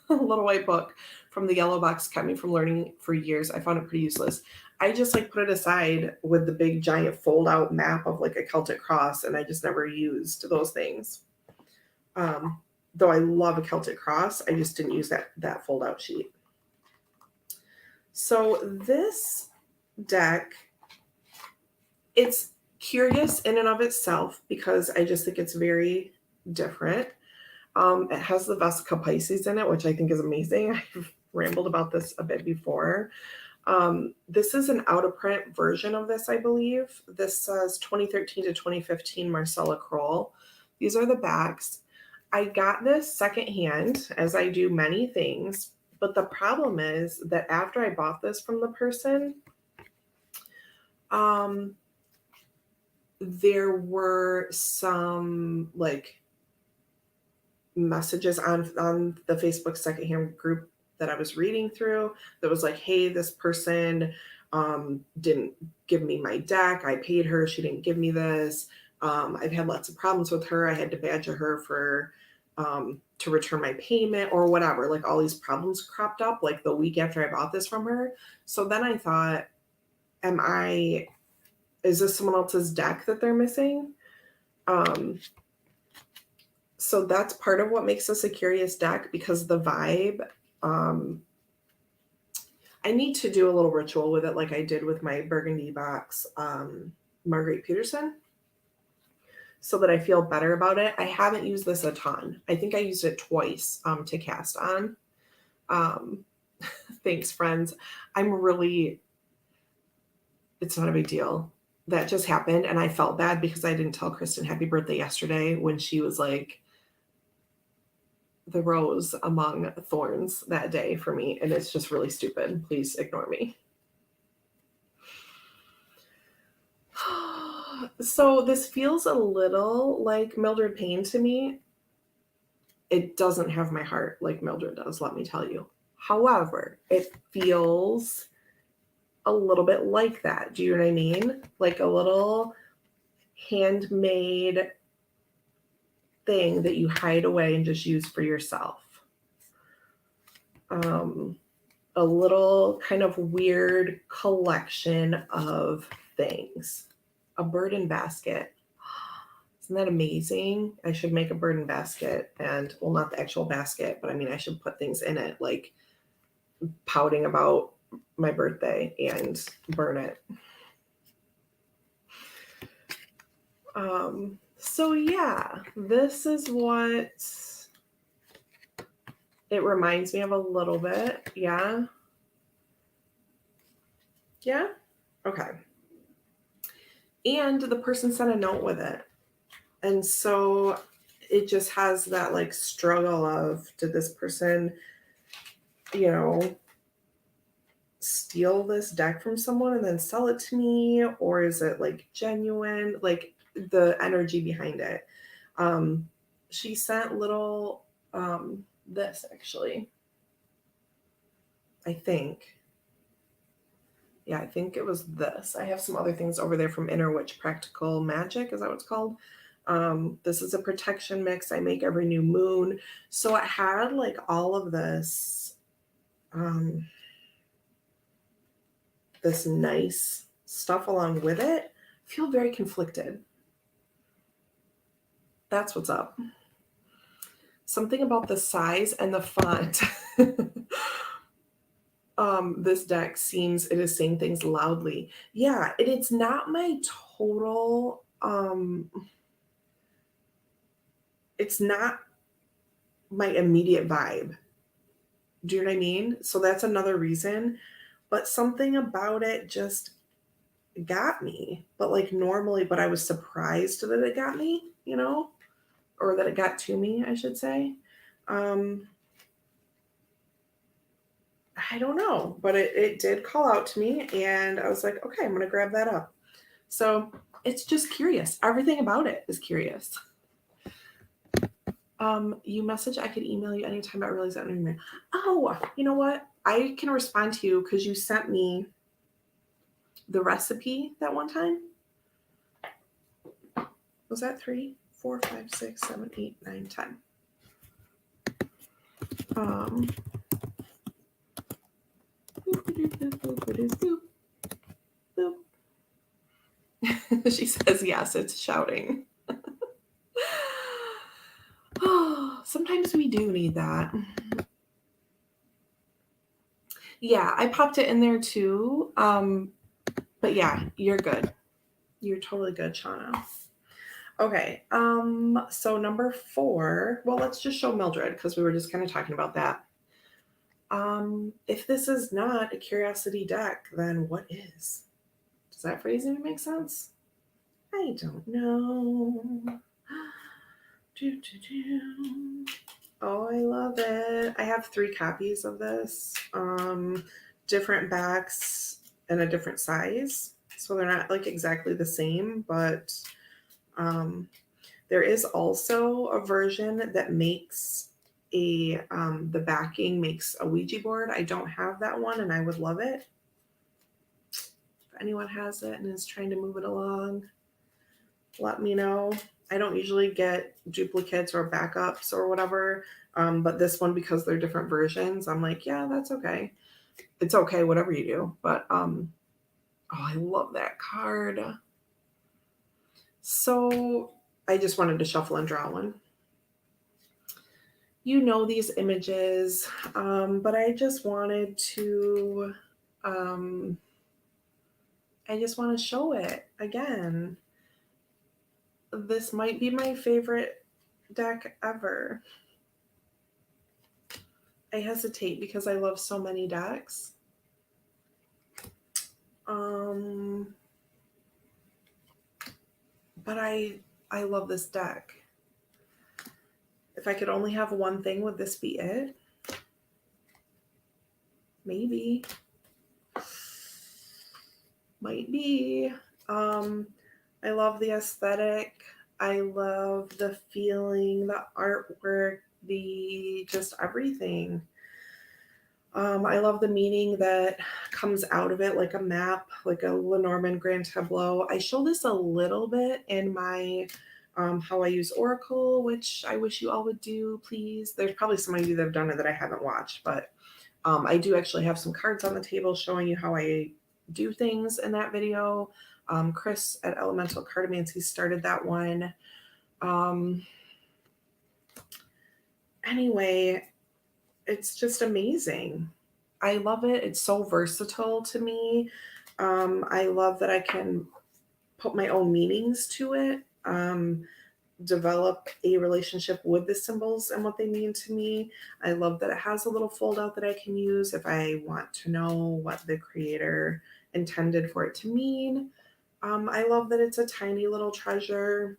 [SPEAKER 1] little white book from the yellow box kept me from learning for years. I found it pretty useless. I just like put it aside with the big giant fold out map of like a Celtic cross, and I just never used those things. Though I love a Celtic cross, I just didn't use that fold out sheet. So this deck, it's curious in and of itself because I just think it's very different. It has the Vesica Pisces in it, which I think is amazing. I've rambled about this a bit before. This is an out of print version of this, I believe. This says 2013 to 2015 Marcella Kroll. These are the backs. I got this secondhand, as I do many things, but the problem is that after I bought this from the person, there were some like messages on the Facebook secondhand group that I was reading through that was like, hey, this person didn't give me my deck. I paid her. She didn't give me this. I've had lots of problems with her. I had to badger her for to return my payment or whatever. Like all these problems cropped up like the week after I bought this from her. So then I thought, is this someone else's deck that they're missing? So that's part of what makes this a curious deck, because the vibe, I need to do a little ritual with it like I did with my Burgundy box, Marguerite Peterson, so that I feel better about it. I haven't used this a ton. I think I used it twice to cast on. Thanks, friends. It's not a big deal. That just happened, and I felt bad because I didn't tell Kristen happy birthday yesterday when she was like the rose among thorns that day for me, and it's just really stupid. Please ignore me. So this feels a little like Mildred Payne to me. It doesn't have my heart like Mildred does, let me tell you. However, it feels a little bit like that. Do you know what I mean? Like a little handmade thing that you hide away and just use for yourself. A little kind of weird collection of things. A burden basket. Isn't that amazing? I should make a burden basket, and well, not the actual basket, but I mean, I should put things in it, like pouting about my birthday, and burn it. So yeah, this is what it reminds me of a little bit. Yeah. Yeah. Okay. And the person sent a note with it. And so it just has that like struggle of, did this person, steal this deck from someone and then sell it to me? Or is it like genuine? Like the energy behind it. She sent little, this actually, I think. Yeah, I think it was this. I have some other things over there from Inner Witch Practical Magic. Is that what it's called? This is a protection mix I make every new moon. So it had like all of this, this nice stuff along with it. I feel very conflicted. That's what's up. Something about the size and the font. This deck seems it is saying things loudly. Yeah, it's not my total, it's not my immediate vibe. Do you know what I mean? So that's another reason. But something about it just got me. But like normally, but I was surprised that it got me, or that it got to me, I should say. I don't know, but it did call out to me, and I was like, okay, I'm going to grab that up. So it's just curious. Everything about it is curious. You message, I could email you anytime. I realize that. Oh, you know what? I can respond to you because you sent me the recipe that one time. Was that 3, 4, 5, 6, 7, 8, 9, 10? She says yes, it's shouting. Oh, sometimes we do need that. Yeah, I popped it in there too. But yeah, you're good. You're totally good, Shauna. Okay, so number 4, well, let's just show Mildred because we were just kind of talking about that. If this is not a curiosity deck, then what is? Does that phrasing make sense? I don't know. Oh, I love it. I have 3 copies of this. Different backs and a different size. So they're not like exactly the same, but there is also a version that makes the backing makes a Ouija board. I don't have that one and I would love it. anyone has it and is trying to move it along, let me know. I don't usually get duplicates or backups or whatever, but this one, because they're different versions, I'm like, yeah, that's okay. It's okay, whatever you do. But oh, I love that card. So I just wanted to shuffle and draw one. You know these images, but I just wanted to, I just want to show it again. This might be my favorite deck ever. I hesitate because I love so many decks. But I love this deck. If I could only have one thing, would this be it? Maybe. Might be. I love the aesthetic. I love the feeling, the artwork, the just everything. I love the meaning that comes out of it, like a map, like a Lenormand Grand Tableau. I show this a little bit in my How I Use Oracle, which I wish you all would do, please. There's probably some of you that have done it that I haven't watched, but I do actually have some cards on the table showing you how I do things in that video. Chris at Elemental Cartomancy started that one. Anyway, it's just amazing. I love it. It's so versatile to me. I love that I can put my own meanings to it, develop a relationship with the symbols and what they mean to me. I love that it has a little fold out that I can use if I want to know what the creator intended for it to mean. I love that it's a tiny little treasure.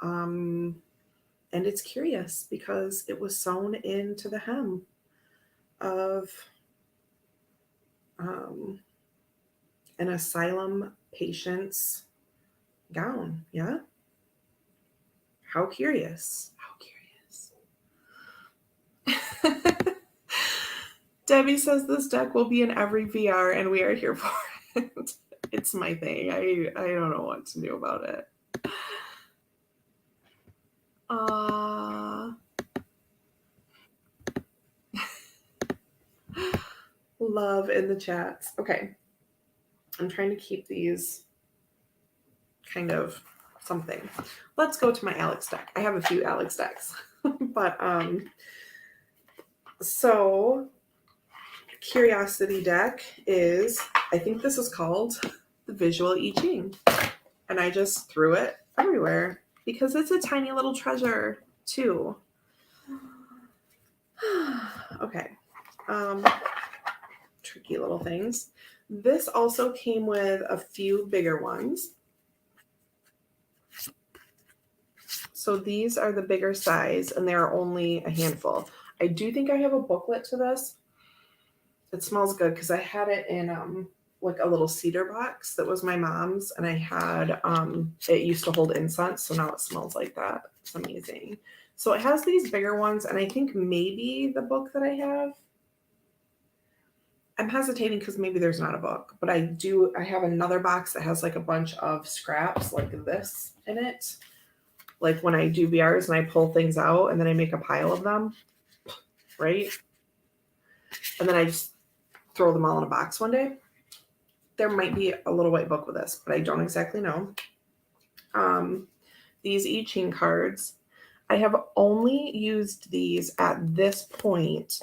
[SPEAKER 1] And it's curious because it was sewn into the hem of an asylum patient's gown. Yeah. How curious. How curious. Debbie says this deck will be in every VR and we are here for it. It's my thing. I don't know what to do about it. Love in the chats. Okay. I'm trying to keep these kind of something. Let's go to my Alex deck. I have a few Alex decks. But so Curiosity deck is, I think this is called the Visual I Ching. And I just threw it everywhere because it's a tiny little treasure too. Okay. Tricky little things. This also came with a few bigger ones. So these are the bigger size and there are only a handful. I do think I have a booklet to this. It smells good because I had it in like a little cedar box that was my mom's, and I had it used to hold incense, so now it smells like that. It's amazing. So it has these bigger ones, and I think maybe the book that I have, I'm hesitating because maybe there's not a book, but I have another box that has like a bunch of scraps like this in it. Like when I do VRs and I pull things out and then I make a pile of them, right? And then I just throw them all in a box one day. There might be a little white book with this, but I don't exactly know. These I Ching cards, I have only used these at this point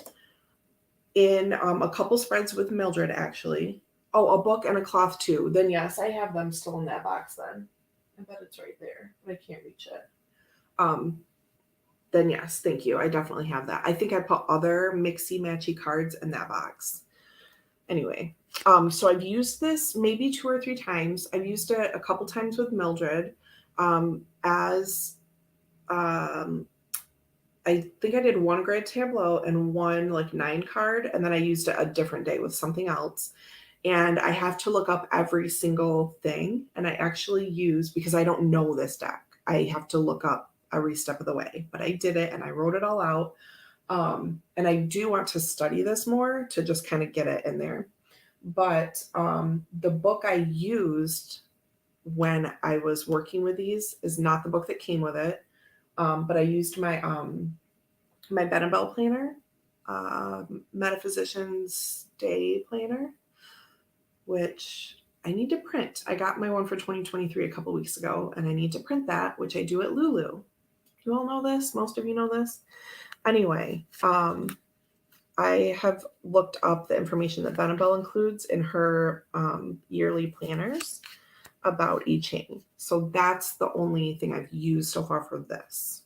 [SPEAKER 1] in a couple spreads with Mildred, actually. Oh, a book and a cloth too. Then yes, I have them still in that box then. I bet it's right there, but I can't reach it. Then yes, thank you. I definitely have that. I think I put other mixy matchy cards in that box. Anyway, so I've used this maybe 2 or 3 times. I've used it a couple times with Mildred as I think I did 1 Grand Tableau and 1 like 9 card, and then I used it a different day with something else. And I have to look up every single thing, and I actually use, because I don't know this deck, I have to look up every step of the way, but I did it and I wrote it all out. And I do want to study this more to just kind of get it in there. but the book I used when I was working with these is not the book that came with it. But I used my my Bell planner, Metaphysicians Day planner, which I need to print. I got my one for 2023 a couple weeks ago, and I need to print that, which I do at Lulu. You all know this? Most of you know this? Anyway, I have looked up the information that Bell includes in her yearly planners about I Ching. So that's the only thing I've used so far for this.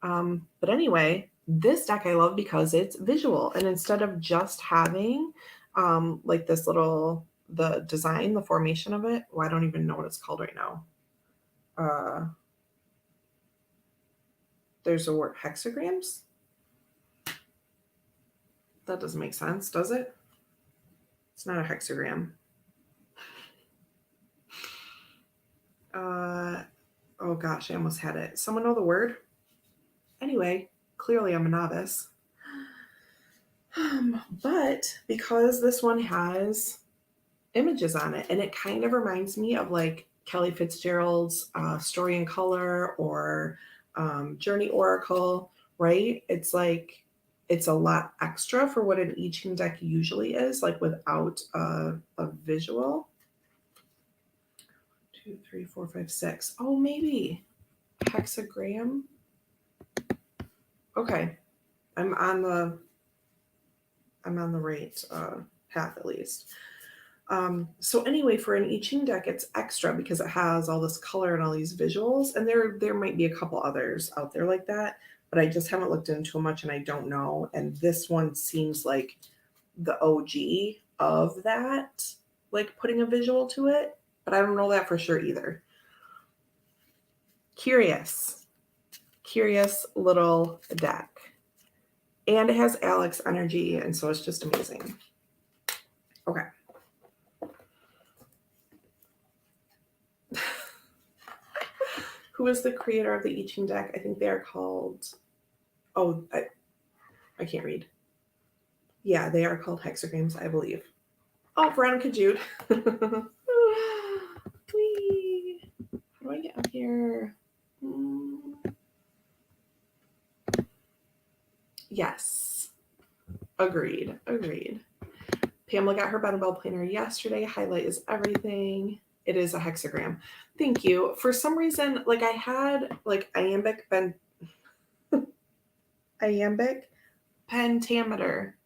[SPEAKER 1] But anyway, this deck I love because it's visual. And instead of just having like this little, the design, the formation of it, well, I don't even know what it's called right now. There's a word, hexagrams. That doesn't make sense, does it? It's not a hexagram. Oh gosh, I almost had it. Someone know the word? Anyway, clearly I'm a novice. But because this one has images on it, and it kind of reminds me of like Kelly Fitzgerald's Story in Color or Journey Oracle, right? It's like, it's a lot extra for what an I Ching deck usually is, like without a visual. 2, 3, 4, 5, 6. Oh, maybe hexagram. Okay, I'm on the right path at least. So anyway, for an I Ching deck, it's extra because it has all this color and all these visuals, and there might be a couple others out there like that, but I just haven't looked into much and I don't know. And this one seems like the OG of that, like putting a visual to it, but I don't know that for sure either. Curious little deck. And it has Alex energy, and so it's just amazing. Okay. Who is the creator of the I Ching deck? I think they are called, oh, I can't read. Yeah, they are called hexagrams, I believe. Oh, Veronica Jude. Whee! How do I get up here? Yes. Agreed. Pamela got her Bell planner yesterday. Highlight is everything. It is a hexagram. Thank you. For some reason, like I had like iambic pentameter.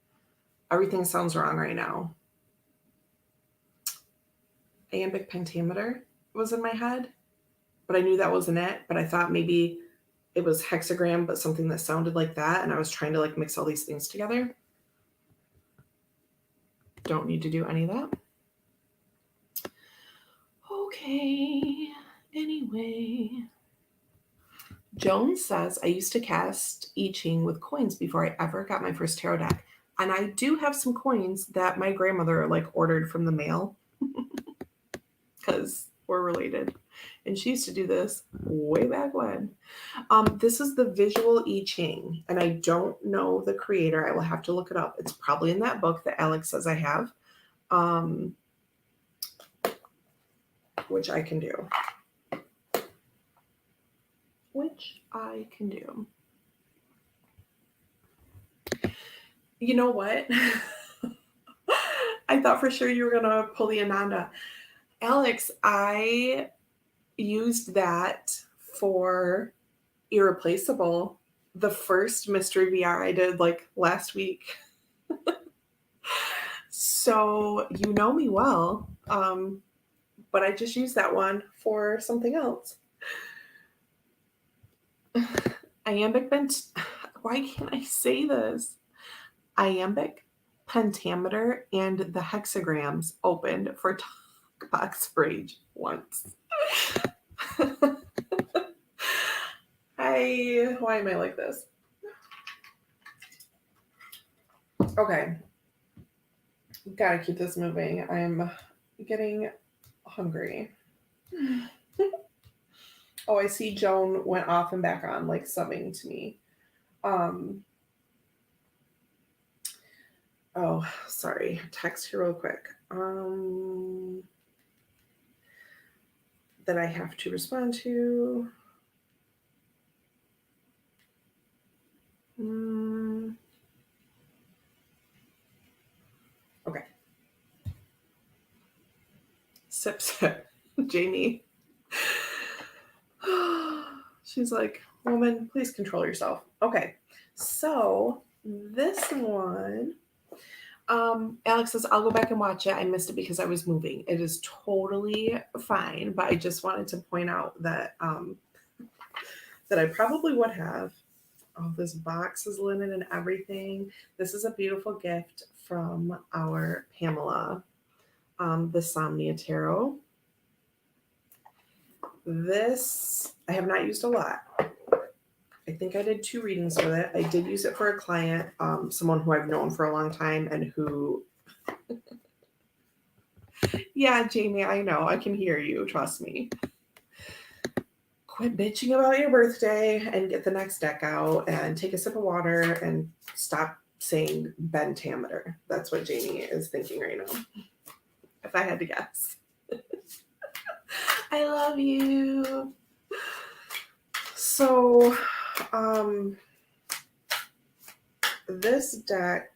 [SPEAKER 1] Everything sounds wrong right now. Iambic pentameter was in my head, but I knew that wasn't it. But I thought maybe it was hexagram, but something that sounded like that. And I was trying to like mix all these things together. Don't need to do any of that. Okay. Anyway. Joan says, I used to cast I Ching with coins before I ever got my first tarot deck. And I do have some coins that my grandmother like ordered from the mail because we're related. And she used to do this way back when. This is the visual I Ching, and I don't know the creator. I will have to look it up. It's probably in that book that Alex says I have, which I can do. You know what? I thought for sure you were going to pull the Ananda. Alex, I used that for Irreplaceable, the first mystery VR I did like last week. So you know me well, but I just used that one for something else. Iambic why can't I say this? Iambic pentameter and the hexagrams opened for Talk Box Rage once. Why am I like this? Okay. Gotta keep this moving. I'm getting hungry. Oh, I see Joan went off and back on, like subbing to me. Oh, sorry. Text here real quick. That I have to respond to. Okay. Sip, sip. Jamie. She's like, woman, please control yourself. Okay. So this one, Alex says, I'll go back and watch it. I missed it because I was moving. It is totally fine, but I just wanted to point out that that I probably would have. Oh, this box is linen and everything. This is a beautiful gift from our Pamela, the Somnia Tarot. This I have not used a lot. I think I did 2 readings with it. I did use it for a client, someone who I've known for a long time and who yeah, Jamie, I know. I can hear you. Trust me. Quit bitching about your birthday and get the next deck out and take a sip of water and stop saying bentameter. That's what Jamie is thinking right now. If I had to guess. I love you. So, this deck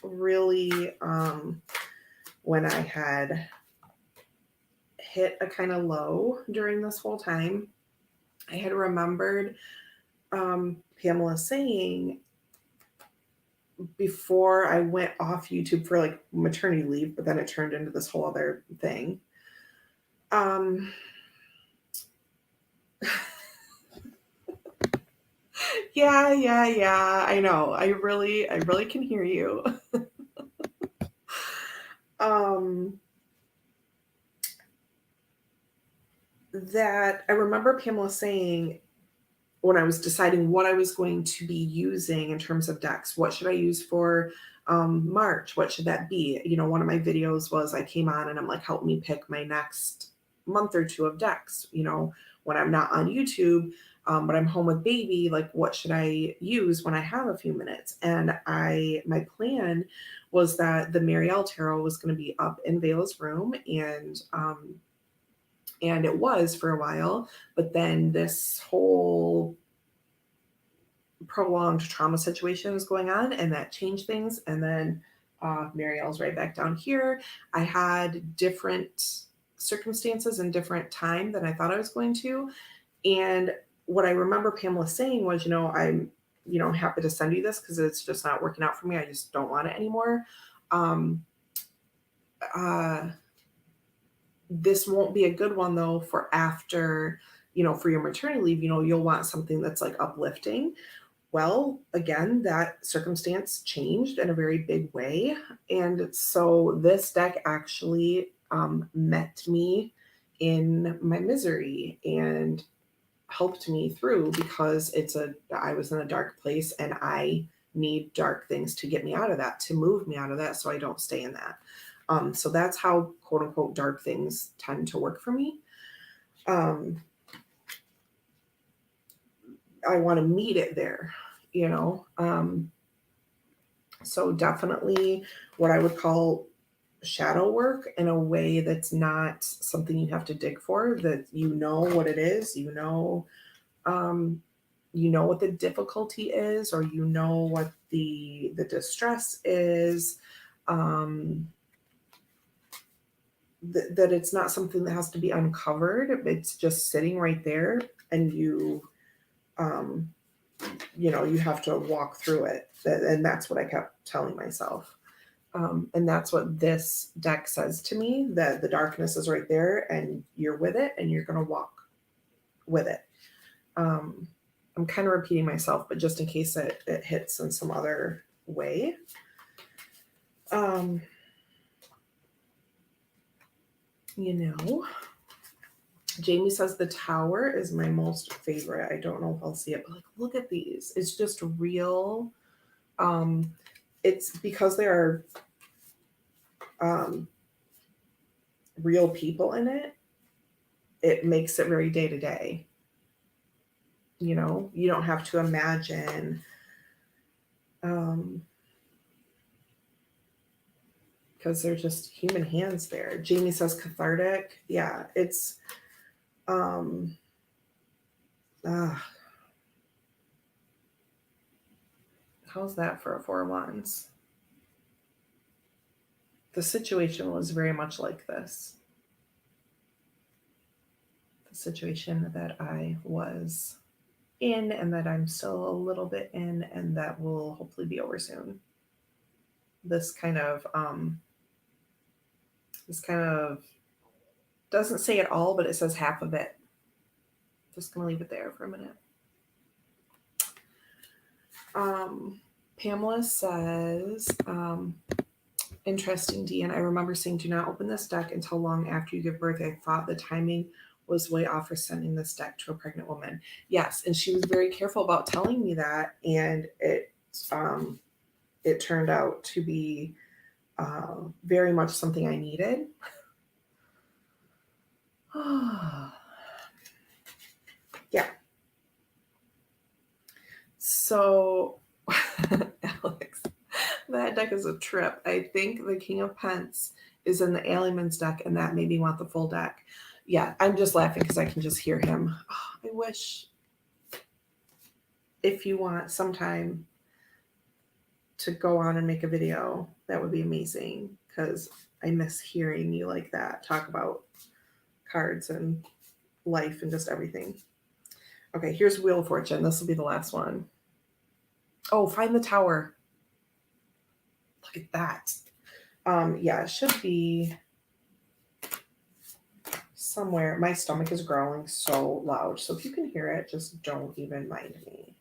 [SPEAKER 1] really, when I had hit a kind of low during this whole time, I had remembered Pamela saying before I went off YouTube for like maternity leave, but then it turned into this whole other thing. Yeah. I know. I really can hear you. That I remember Pamela saying when I was deciding what I was going to be using in terms of decks, what should I use for March? What should that be? You know, one of my videos was I came on and I'm like, help me pick my next month or 2 of decks. You know, when I'm not on YouTube, but I'm home with baby, like what should I use when I have a few minutes? And my plan was that the Marielle Tarot was going to be up in Vela's room, and it was for a while, but then this whole prolonged trauma situation was going on and that changed things. And then Marielle's right back down here. I had different circumstances and different time than I thought I was going to. And what I remember Pamela saying was, I'm happy to send you this because it's just not working out for me. I just don't want it anymore. This won't be a good one though for after, for your maternity leave. You'll want something that's like uplifting. Well, again, that circumstance changed in a very big way. And so this deck actually met me in my misery and helped me through, because I was in a dark place and I need dark things to get me out of that, to move me out of that so I don't stay in that. So that's how quote unquote dark things tend to work for me. I want to meet it there, so definitely what I would call shadow work in a way that's not something you have to dig for, that what it is, what the difficulty is, or what the distress is, that it's not something that has to be uncovered. It's just sitting right there, and you have to walk through it. And that's what I kept telling myself. And that's what this deck says to me, that the darkness is right there and you're with it and you're going to walk with it. I'm kind of repeating myself, but just in case it hits in some other way. Jamie says the Tower is my most favorite. I don't know if I'll see it, but like, look at these. It's just real. It's because there are real people in it. It makes it very day to day. You don't have to imagine because they're just human hands there. Jamie says cathartic. Yeah, it's how's that for a 4 of Wands? The situation was very much like this. The situation that I was in and that I'm still a little bit in, and that will hopefully be over soon. This kind of doesn't say it all, but it says half of it. Just gonna leave it there for a minute. Pamela says, interesting, Dean. I remember saying, do not open this deck until long after you give birth. I thought the timing was way off for sending this deck to a pregnant woman. Yes, and she was very careful about telling me that, and it turned out to be very much something I needed. Yeah. So, Alex, that deck is a trip. I think the King of Pence is in the Alienman's deck, and that made me want the full deck. Yeah, I'm just laughing because I can just hear him. Oh, I wish, if you want sometime to go on and make a video, that would be amazing, because I miss hearing you like that, talk about cards and life and just everything. Okay, here's Wheel of Fortune. This will be the last one. Oh, find the tower. Look at that. Yeah, it should be somewhere. My stomach is growling so loud, so if you can hear it, just don't even mind me.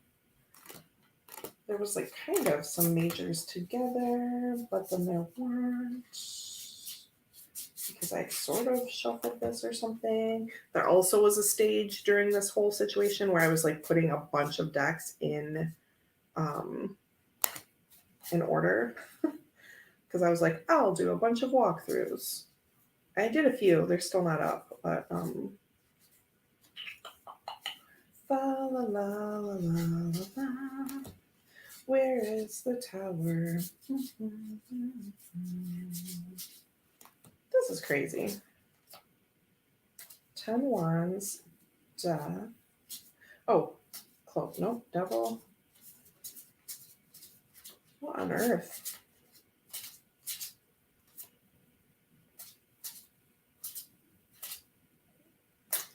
[SPEAKER 1] There was like kind of some majors together, but then there weren't, because I sort of shuffled this or something. There also was a stage during this whole situation where I was like putting a bunch of decks in order, because I was like, I'll do a bunch of walkthroughs. I did a few. They're still not up, but fa la la la la la. Where is the tower? This is crazy. 10 wands, duh. Oh, cloak. Nope, devil. What on earth?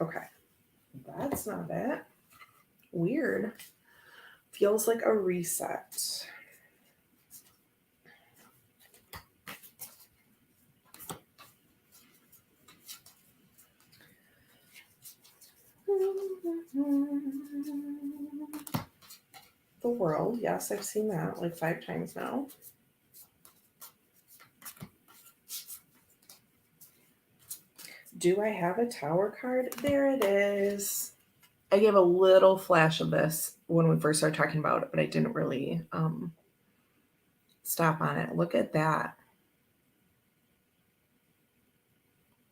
[SPEAKER 1] Okay, that's not it. Weird. Feels like a reset. The World. Yes, I've seen that like 5 times now. Do I have a Tower card? There it is. I gave a little flash of this when we first started talking about it, but I didn't really stop on it. Look at that.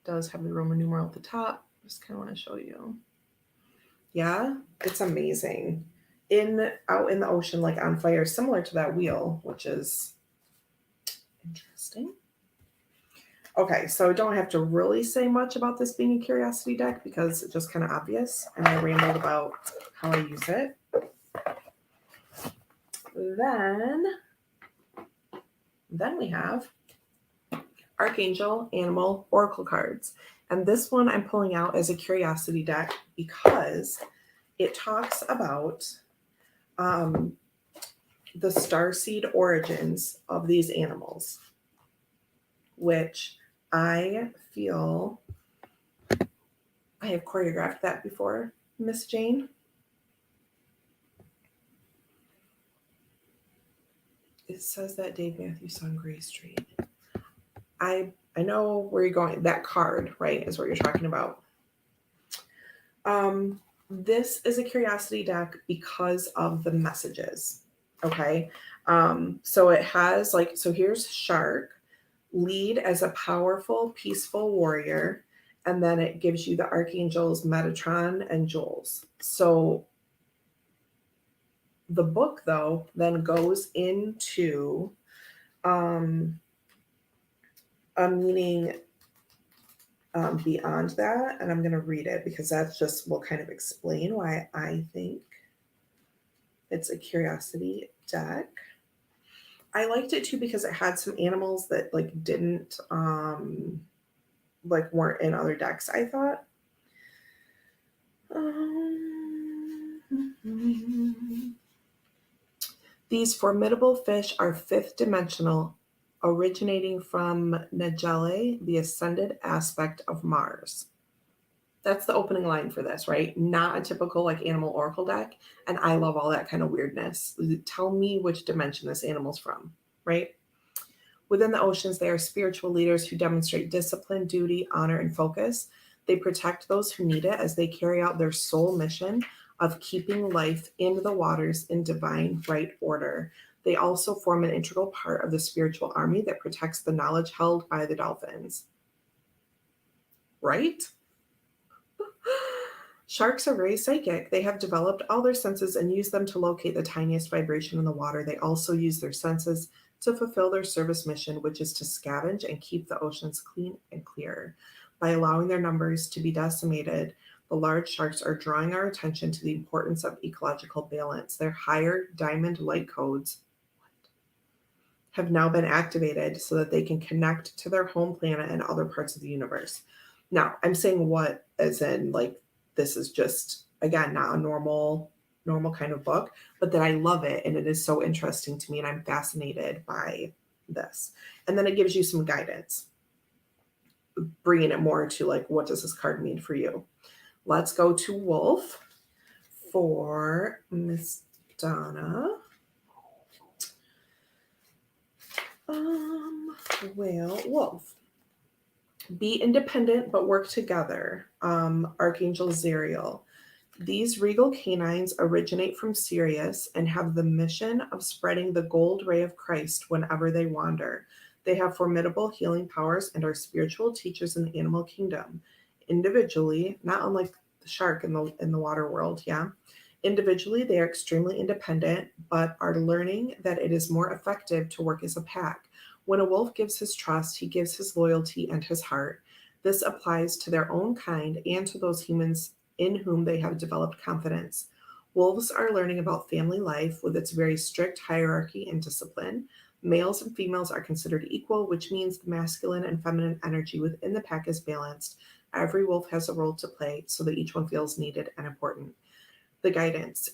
[SPEAKER 1] It does have the Roman numeral at the top. Just kind of want to show you. Yeah, it's amazing. Out in the ocean, like on fire, similar to that wheel, which is interesting. Okay, so I don't have to really say much about this being a curiosity deck because it's just kind of obvious, and I rambled about how I use it. Then we have Archangel, Animal, Oracle cards. And this one I'm pulling out as a curiosity deck because it talks about the starseed origins of these animals, which I feel I have choreographed that before, Miss Jane. It says that Dave Matthews song Gray Street. I know where you're going. That card, right, is what you're talking about. This is a curiosity deck because of the messages. Okay. So it has so here's Shark, lead as a powerful, peaceful warrior. And then it gives you the archangels Metatron and Jules. So the book, though, then goes into a meaning beyond that, and I'm going to read it because that just will kind of explain why I think it's a curiosity deck. I liked it too because it had some animals that like didn't like weren't in other decks, I thought. These formidable fish are fifth dimensional, originating from Nagelle, the ascended aspect of Mars. That's the opening line for this, right? Not a typical like animal oracle deck. And I love all that kind of weirdness. Tell me which dimension this animal's from, right? Within the oceans, they are spiritual leaders who demonstrate discipline, duty, honor, and focus. They protect those who need it as they carry out their sole mission of keeping life in the waters in divine right order. They also form an integral part of the spiritual army that protects the knowledge held by the dolphins. Right? Sharks are very psychic. They have developed all their senses and use them to locate the tiniest vibration in the water. They also use their senses to fulfill their service mission, which is to scavenge and keep the oceans clean and clear. By allowing their numbers to be decimated, the large sharks are drawing our attention to the importance of ecological balance. Their higher diamond light codes have now been activated so that they can connect to their home planet and other parts of the universe. Now, I'm saying what as in like this is just again not a normal kind of book, but that I love it and it is so interesting to me and I'm fascinated by this. And then it gives you some guidance, bringing it more to like what does this card mean for you. Let's go to Wolf for Miss Donna. Well, Wolf. Be independent but work together. Archangel Zariel. These regal canines originate from Sirius and have the mission of spreading the gold ray of Christ whenever they wander. They have formidable healing powers and are spiritual teachers in the animal kingdom. Individually, not unlike the shark in the water world, yeah. Individually, they are extremely independent, but are learning that it is more effective to work as a pack. When a wolf gives his trust, he gives his loyalty and his heart. This applies to their own kind and to those humans in whom they have developed confidence. Wolves are learning about family life with its very strict hierarchy and discipline. Males and females are considered equal, which means the masculine and feminine energy within the pack is balanced. Every wolf has a role to play so that each one feels needed and important. The guidance.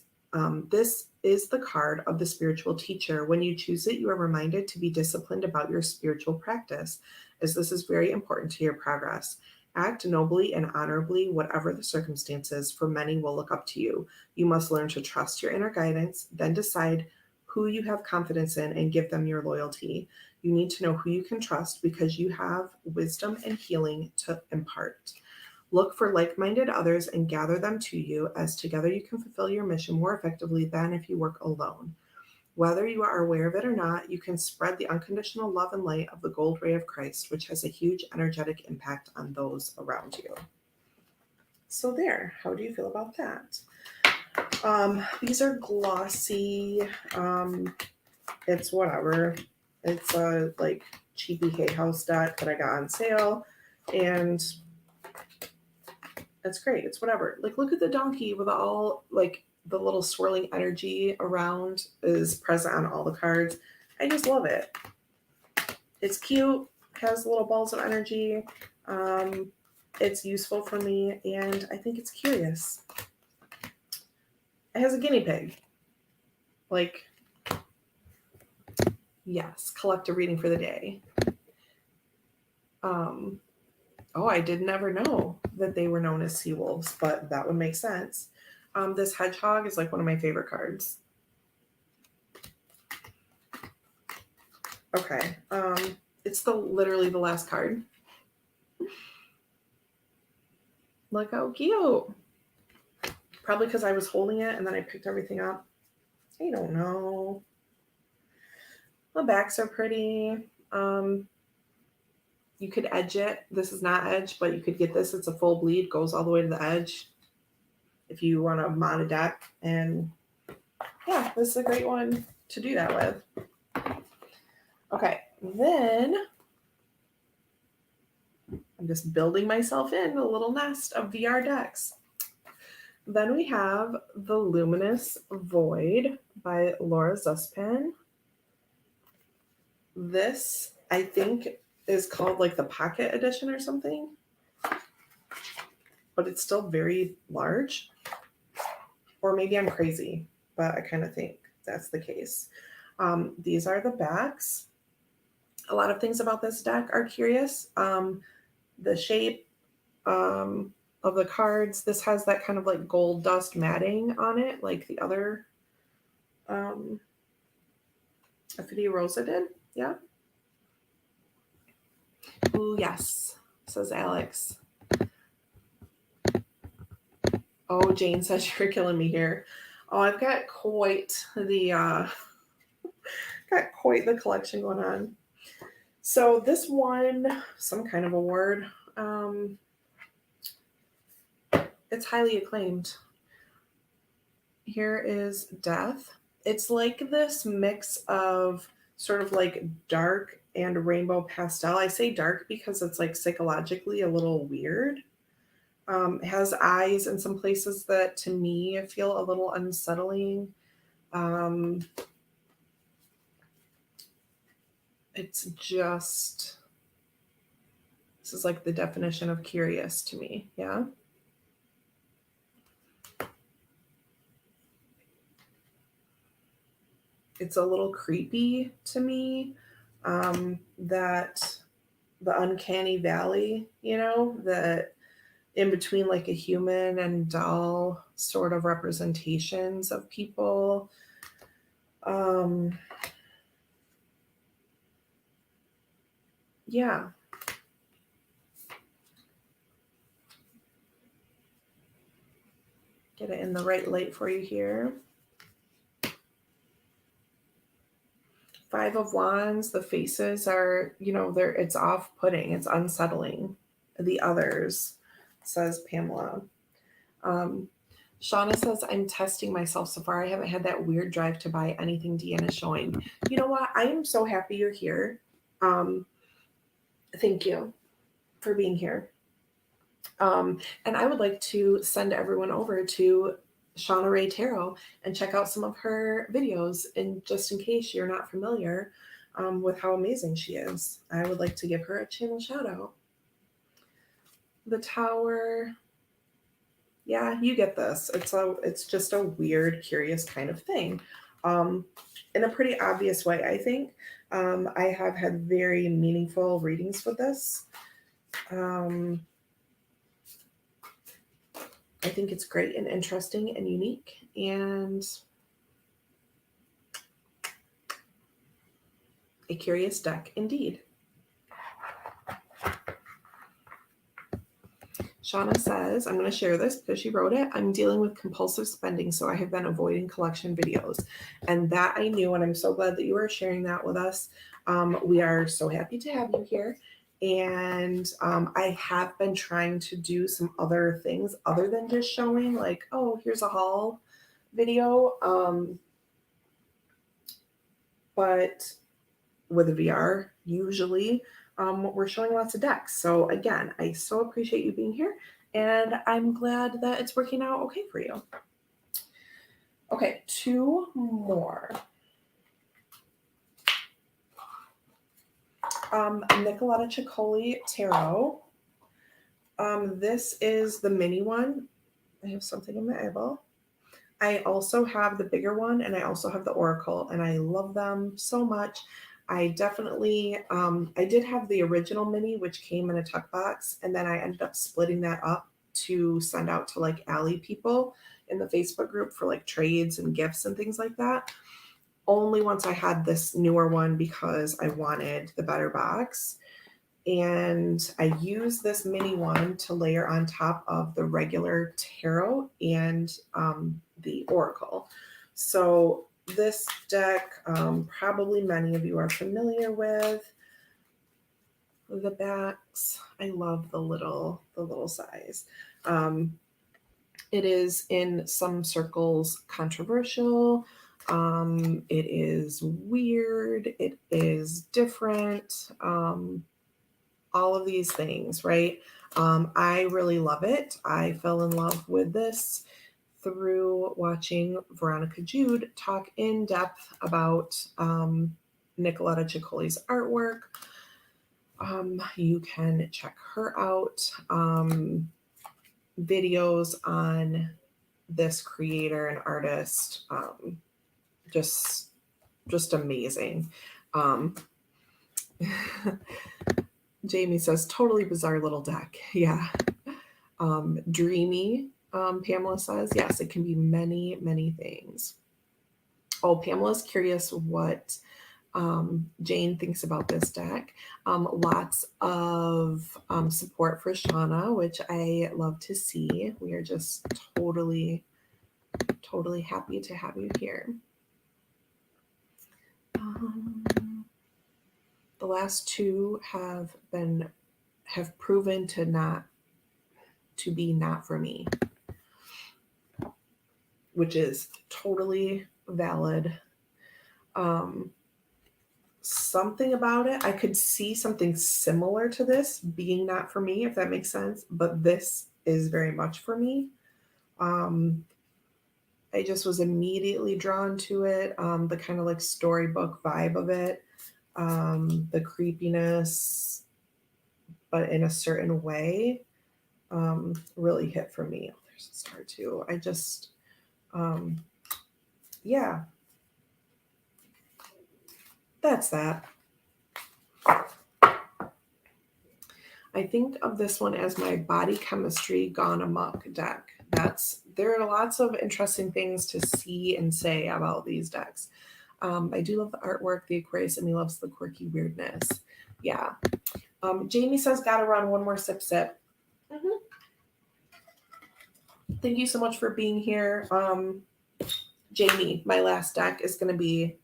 [SPEAKER 1] This is the card of the spiritual teacher. When you choose it, you are reminded to be disciplined about your spiritual practice, as this is very important to your progress. Act nobly and honorably, whatever the circumstances, for many will look up to you. You must learn to trust your inner guidance, then decide who you have confidence in and give them your loyalty. You need to know who you can trust because you have wisdom and healing to impart. Look for like-minded others and gather them to you, as together you can fulfill your mission more effectively than if you work alone. Whether you are aware of it or not, you can spread the unconditional love and light of the gold ray of Christ, which has a huge energetic impact on those around you. So there, how do you feel about that? These are glossy. It's whatever. It's a like cheapy Hay House deck that I got on sale, and it's great. It's whatever. Like, look at the donkey with all like the little swirling energy around is present on all the cards. I just love it. It's cute, has little balls of energy. It's useful for me, and I think it's curious. It has a guinea pig. Like, yes, collective reading for the day. Oh, I did never know that they were known as sea wolves, but that would make sense. This hedgehog is like one of my favorite cards. Okay. It's literally the last card. Look how cute. Probably because I was holding it and then I picked everything up. I don't know. The backs are pretty. You could edge it. This is not edge, but you could get this. It's a full bleed, goes all the way to the edge if you want to mod a deck. And yeah, this is a great one to do that with. Okay, then I'm just building myself in a little nest of VR decks. Then we have The Luminous Void by Laura Zuspin. This, I think, is called like the Pocket Edition or something, but it's still very large. Or maybe I'm crazy, but I kind of think that's the case. These are the backs. A lot of things about this deck are curious. The shape of the cards. This has that kind of like gold dust matting on it, like the other Affinity Rosa did. Yeah. Oh, yes, says Alex. Oh, Jane says you're killing me here. Oh, I've got quite the collection going on. So this won some kind of award. It's highly acclaimed. Here is Death. It's like this mix of sort of like dark and rainbow pastel. I say dark because it's like psychologically a little weird. It has eyes in some places that to me feel a little unsettling. It's just, this is like the definition of curious to me. Yeah. It's a little creepy to me. That the uncanny valley, that in between like a human and doll sort of representations of people. Yeah. Get it in the right light for you here. Five of Wands, the faces are, it's off-putting, it's unsettling. The others, says Pamela. Shauna says, I'm testing myself so far. I haven't had that weird drive to buy anything Deanna's showing. You know what? I am so happy you're here. Thank you for being here. And I would like to send everyone over to Shauna Ray Tarot and check out some of her videos. And just in case you're not familiar with how amazing she is, I would like to give her a channel shout out. The Tower. Yeah, you get this. It's just a weird, curious kind of thing. In a pretty obvious way, I think. I have had very meaningful readings with this. I think it's great and interesting and unique, and a curious deck indeed. Shauna says, I'm going to share this because she wrote it. I'm dealing with compulsive spending, so I have been avoiding collection videos. And that I knew, and I'm so glad that you are sharing that with us. We are so happy to have you here. And I have been trying to do some other things other than just showing like, oh, here's a haul video. But with a VR, usually we're showing lots of decks. So again, I so appreciate you being here, and I'm glad that it's working out okay for you. Okay, two more. Nicoletta Ciccoli Tarot. This is the mini one. I have something in my eyeball. I also have the bigger one, and I also have the Oracle, and I love them so much. I definitely, I did have the original mini, which came in a tuck box, and then I ended up splitting that up to send out to like Ally people in the Facebook group for like trades and gifts and things like that. Only once I had this newer one because I wanted the better box. And I use this mini one to layer on top of the regular tarot and the Oracle. So this deck, probably many of you are familiar with. The backs, I love the little size. It is in some circles controversial. It is weird. It is different. all of these things, right? I really love it. I fell in love with this through watching Veronica Jude talk in depth about Nicoletta Ciccoli's artwork. You can check her out. Videos on this creator and artist, just amazing. Jamie says, totally bizarre little deck. Yeah. Dreamy, Pamela says, yes, it can be many, many things. Oh, Pamela's curious what Jane thinks about this deck. Lots of support for Shauna, which I love to see. We are just totally happy to have you here. The last two have proven to be not for me, which is totally valid. Something about it, I could see something similar to this being not for me, if that makes sense, but this is very much for me. I just was immediately drawn to it, the kind of like storybook vibe of it, the creepiness, but in a certain way, really hit for me. Oh, there's a star too. I just, yeah, that's that. I think of this one as my body chemistry gone amok deck. There are lots of interesting things to see and say about these decks. I do love the artwork. The Aquarius in me loves the quirky weirdness. Yeah. Jamie says, gotta run, one more sip. Mm-hmm. Thank you so much for being here. Jamie, my last deck is going to be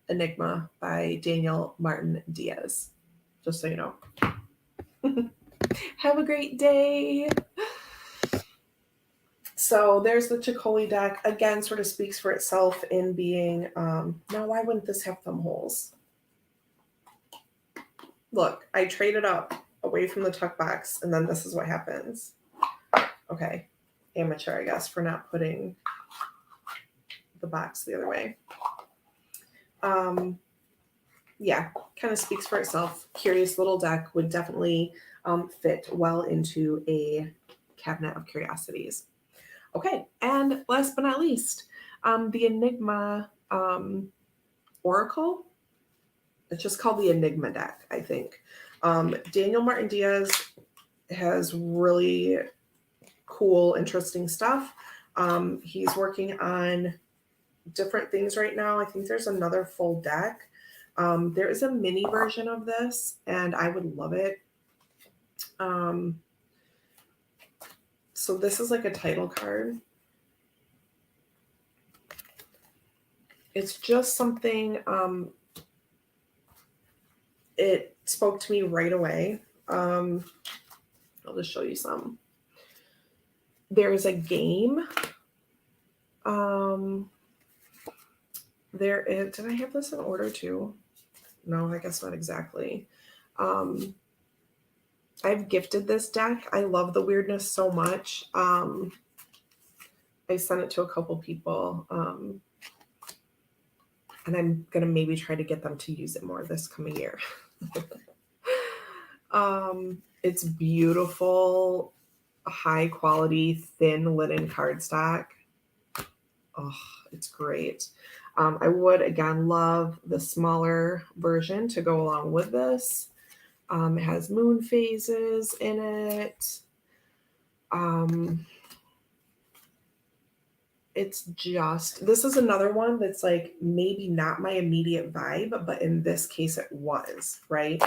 [SPEAKER 1] Enigma by Daniel Martin Diaz. Just so you know. Have a great day. So there's the Ciccoli deck. Again, sort of speaks for itself in being, now why wouldn't this have thumb holes? Look, I traded up away from the tuck box, and then this is what happens. Okay, amateur, I guess, for not putting the box the other way. Yeah, kind of speaks for itself. Curious little deck, would definitely fit well into a cabinet of curiosities. Okay, and last but not least, the Enigma Oracle. It's just called the Enigma deck, I think. Daniel Martin Diaz has really cool, interesting stuff. He's working on different things right now. I think there's another full deck. There is a mini version of this, and I would love it. So this is like a title card. It's just something, it spoke to me right away. I'll just show you some. There's a game. There is, did I have this in order too? No, I guess not exactly. I've gifted this deck. I love the weirdness so much. I sent it to a couple people. And I'm going to maybe try to get them to use it more this coming year. It's beautiful, high quality, thin linen cardstock. Oh, it's great. I would, again, love the smaller version to go along with this. It has moon phases in it. It's just, this is another one that's like maybe not my immediate vibe, but in this case it was, right?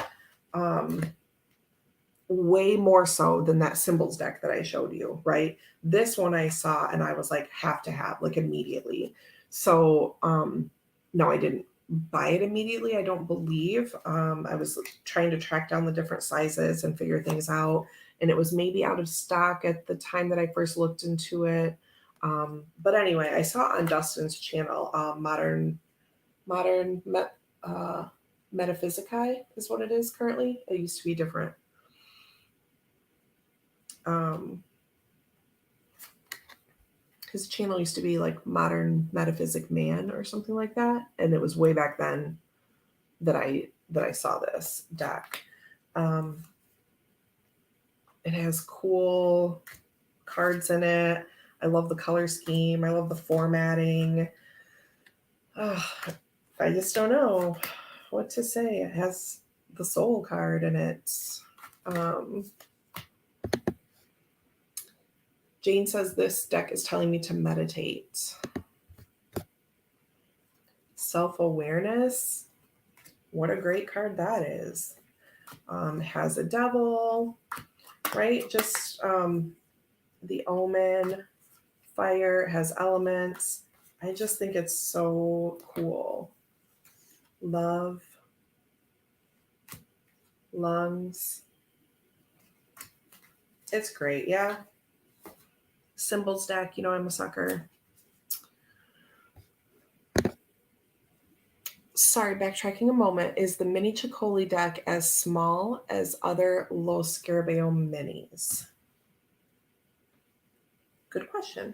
[SPEAKER 1] Way more so than that symbols deck that I showed you, right? This one I saw and I was like, have to have, like immediately. So no, I didn't buy it immediately, I don't believe. I was trying to track down the different sizes and figure things out, and it was maybe out of stock at the time that I first looked into it. But anyway, I saw on Dustin's channel, Modern Metaphysicae is what it is currently. It used to be different. His channel used to be like Modern Metaphysic Man or something like that, and it was way back then that I saw this deck. It has cool cards in it. I love the color scheme. I love the formatting. I just don't know what to say. It has the soul card in it. Jane says this deck is telling me to meditate. Self-awareness. What a great card that is. Has a devil, right? Just the omen, fire, has elements. I just think it's so cool. Love, lungs. It's great, yeah. Symbols deck, you know I'm a sucker. Sorry, backtracking a moment. Is the mini Chicoli deck as small as other Los Scarabeo minis? Good question.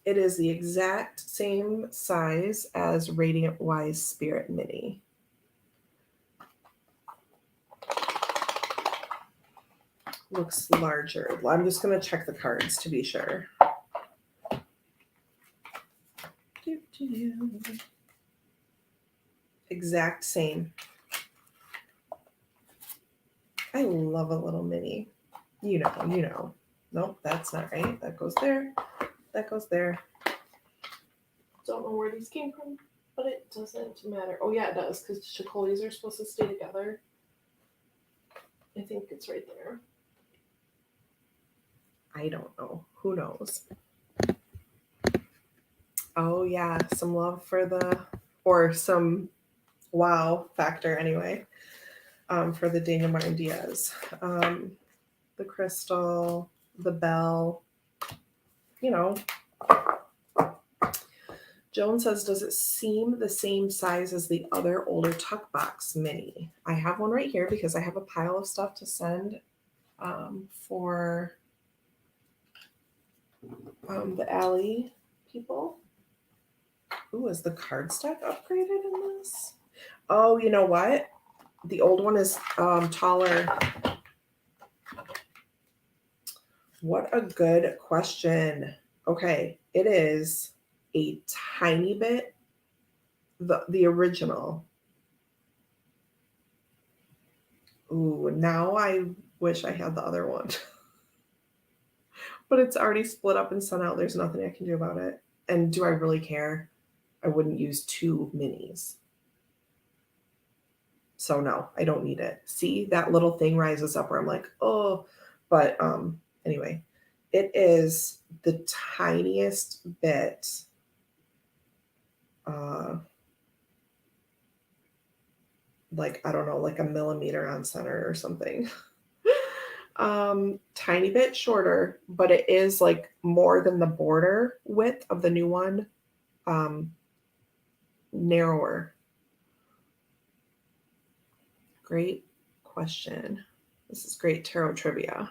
[SPEAKER 1] It is the exact same size as Radiant Wise Spirit Mini. Looks larger. I'm just going to check the cards to be sure. Exact same. I love a little mini. You know. Nope, that's not right. That goes there. That goes there. Don't know where these came from, but it doesn't matter. Oh yeah, it does, because Chicolis are supposed to stay together. I think it's right there. I don't know. Who knows? Oh yeah, some love for or some wow factor anyway, for the Daniel Martin Diaz. The crystal, the bell, you know. Joan says, does it seem the same size as the other older tuck box mini? I have one right here because I have a pile of stuff to send for the Alley people. Ooh, is the card stack upgraded in this? Oh, you know what? The old one is taller. What a good question. Okay, it is a tiny bit the original. Ooh, now I wish I had the other one. But it's already split up and sent out. There's nothing I can do about it. And do I really care? I wouldn't use 2 minis. So no, I don't need it. See, that little thing rises up where I'm like, oh, but anyway, it is the tiniest bit like, I don't know, like a millimeter on center or something. Tiny bit shorter, but it is like more than the border width of the new one. Narrower. Great question. This is great tarot trivia.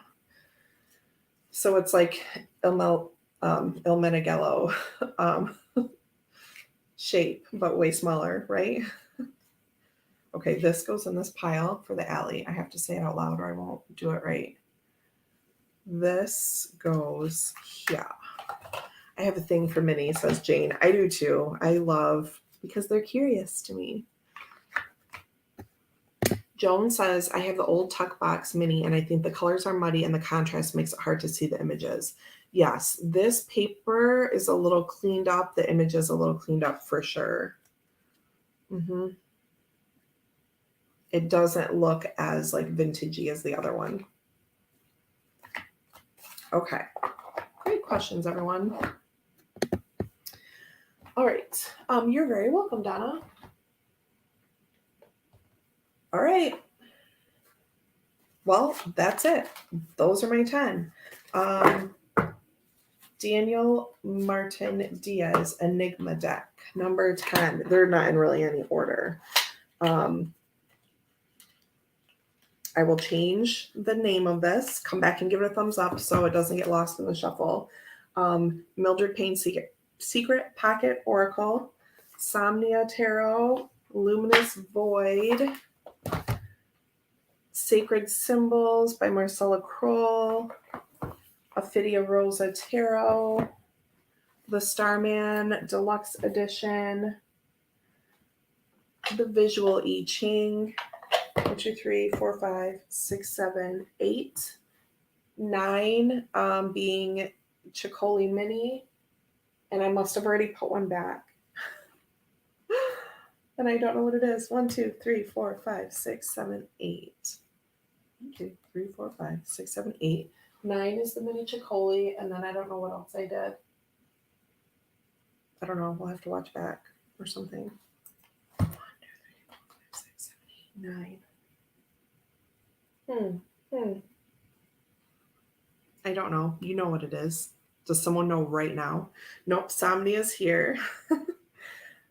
[SPEAKER 1] So it's like Il Meneghello shape, but way smaller, right? Okay, this goes in this pile for the Alley. I have to say it out loud or I won't do it right. This goes here. I have a thing for mini, says Jane. I do too. I love, because they're curious to me. Joan says, I have the old tuck box mini and I think the colors are muddy and the contrast makes it hard to see the images. Yes, this paper is a little cleaned up. The image is a little cleaned up for sure. It doesn't look as like vintagey as the other one. Okay, great questions, everyone. All right, you're very welcome, Donna. All right. Well, that's it. Those are my 10. Daniel Martin Diaz Enigma deck, number 10. They're not in really any order. I will change the name of this, come back and give it a thumbs up so it doesn't get lost in the shuffle. Mildred Payne Secret Pocket Oracle, Somnia Tarot, Luminous Void, Sacred Symbols by Marcella Kroll, Ophidia Rosa Tarot, the Starman Deluxe Edition, the Visual I Ching, 1, 2, 3, 4, 5, 6, 7, 8, 9 being Chicoli Mini, and I must have already put one back. And I don't know what it is. 1, 2, 3, 4, 5, 6, 7, 8. 1, 2, 3, 4, 5, 6, 7, 8. 9 is the mini Chicoli, and then I don't know what else I did. I don't know. We'll have to watch back or something. 1, 2, 3, 4, 5, 6, 7, 8, 9. I don't know. You know what it is. Does someone know right now? Nope. Somnia is here.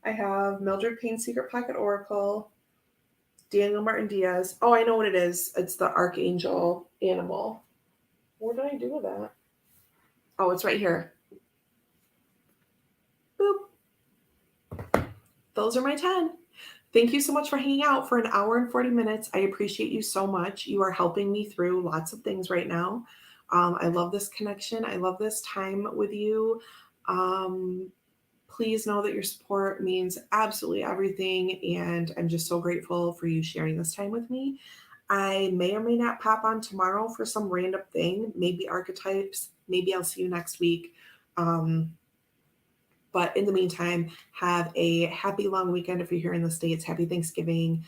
[SPEAKER 1] I have Mildred Payne Secret Pocket Oracle, Daniel Martin Diaz. Oh, I know what it is. It's the Archangel Animal. What did I do with that? Oh, it's right here. Boop. Those are my 10. Thank you so much for hanging out for an hour and 40 minutes. I appreciate you so much. You are helping me through lots of things right now. I love this connection. I love this time with you. Please know that your support means absolutely everything. And I'm just so grateful for you sharing this time with me. I may or may not pop on tomorrow for some random thing, maybe archetypes. Maybe I'll see you next week. But in the meantime, have a happy long weekend if you're here in the States. Happy Thanksgiving.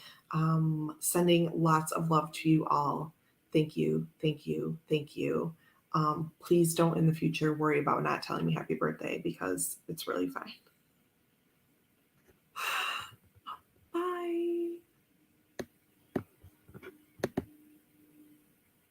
[SPEAKER 1] Sending lots of love to you all. Thank you, thank you, thank you. Please don't in the future worry about not telling me happy birthday because it's really fine.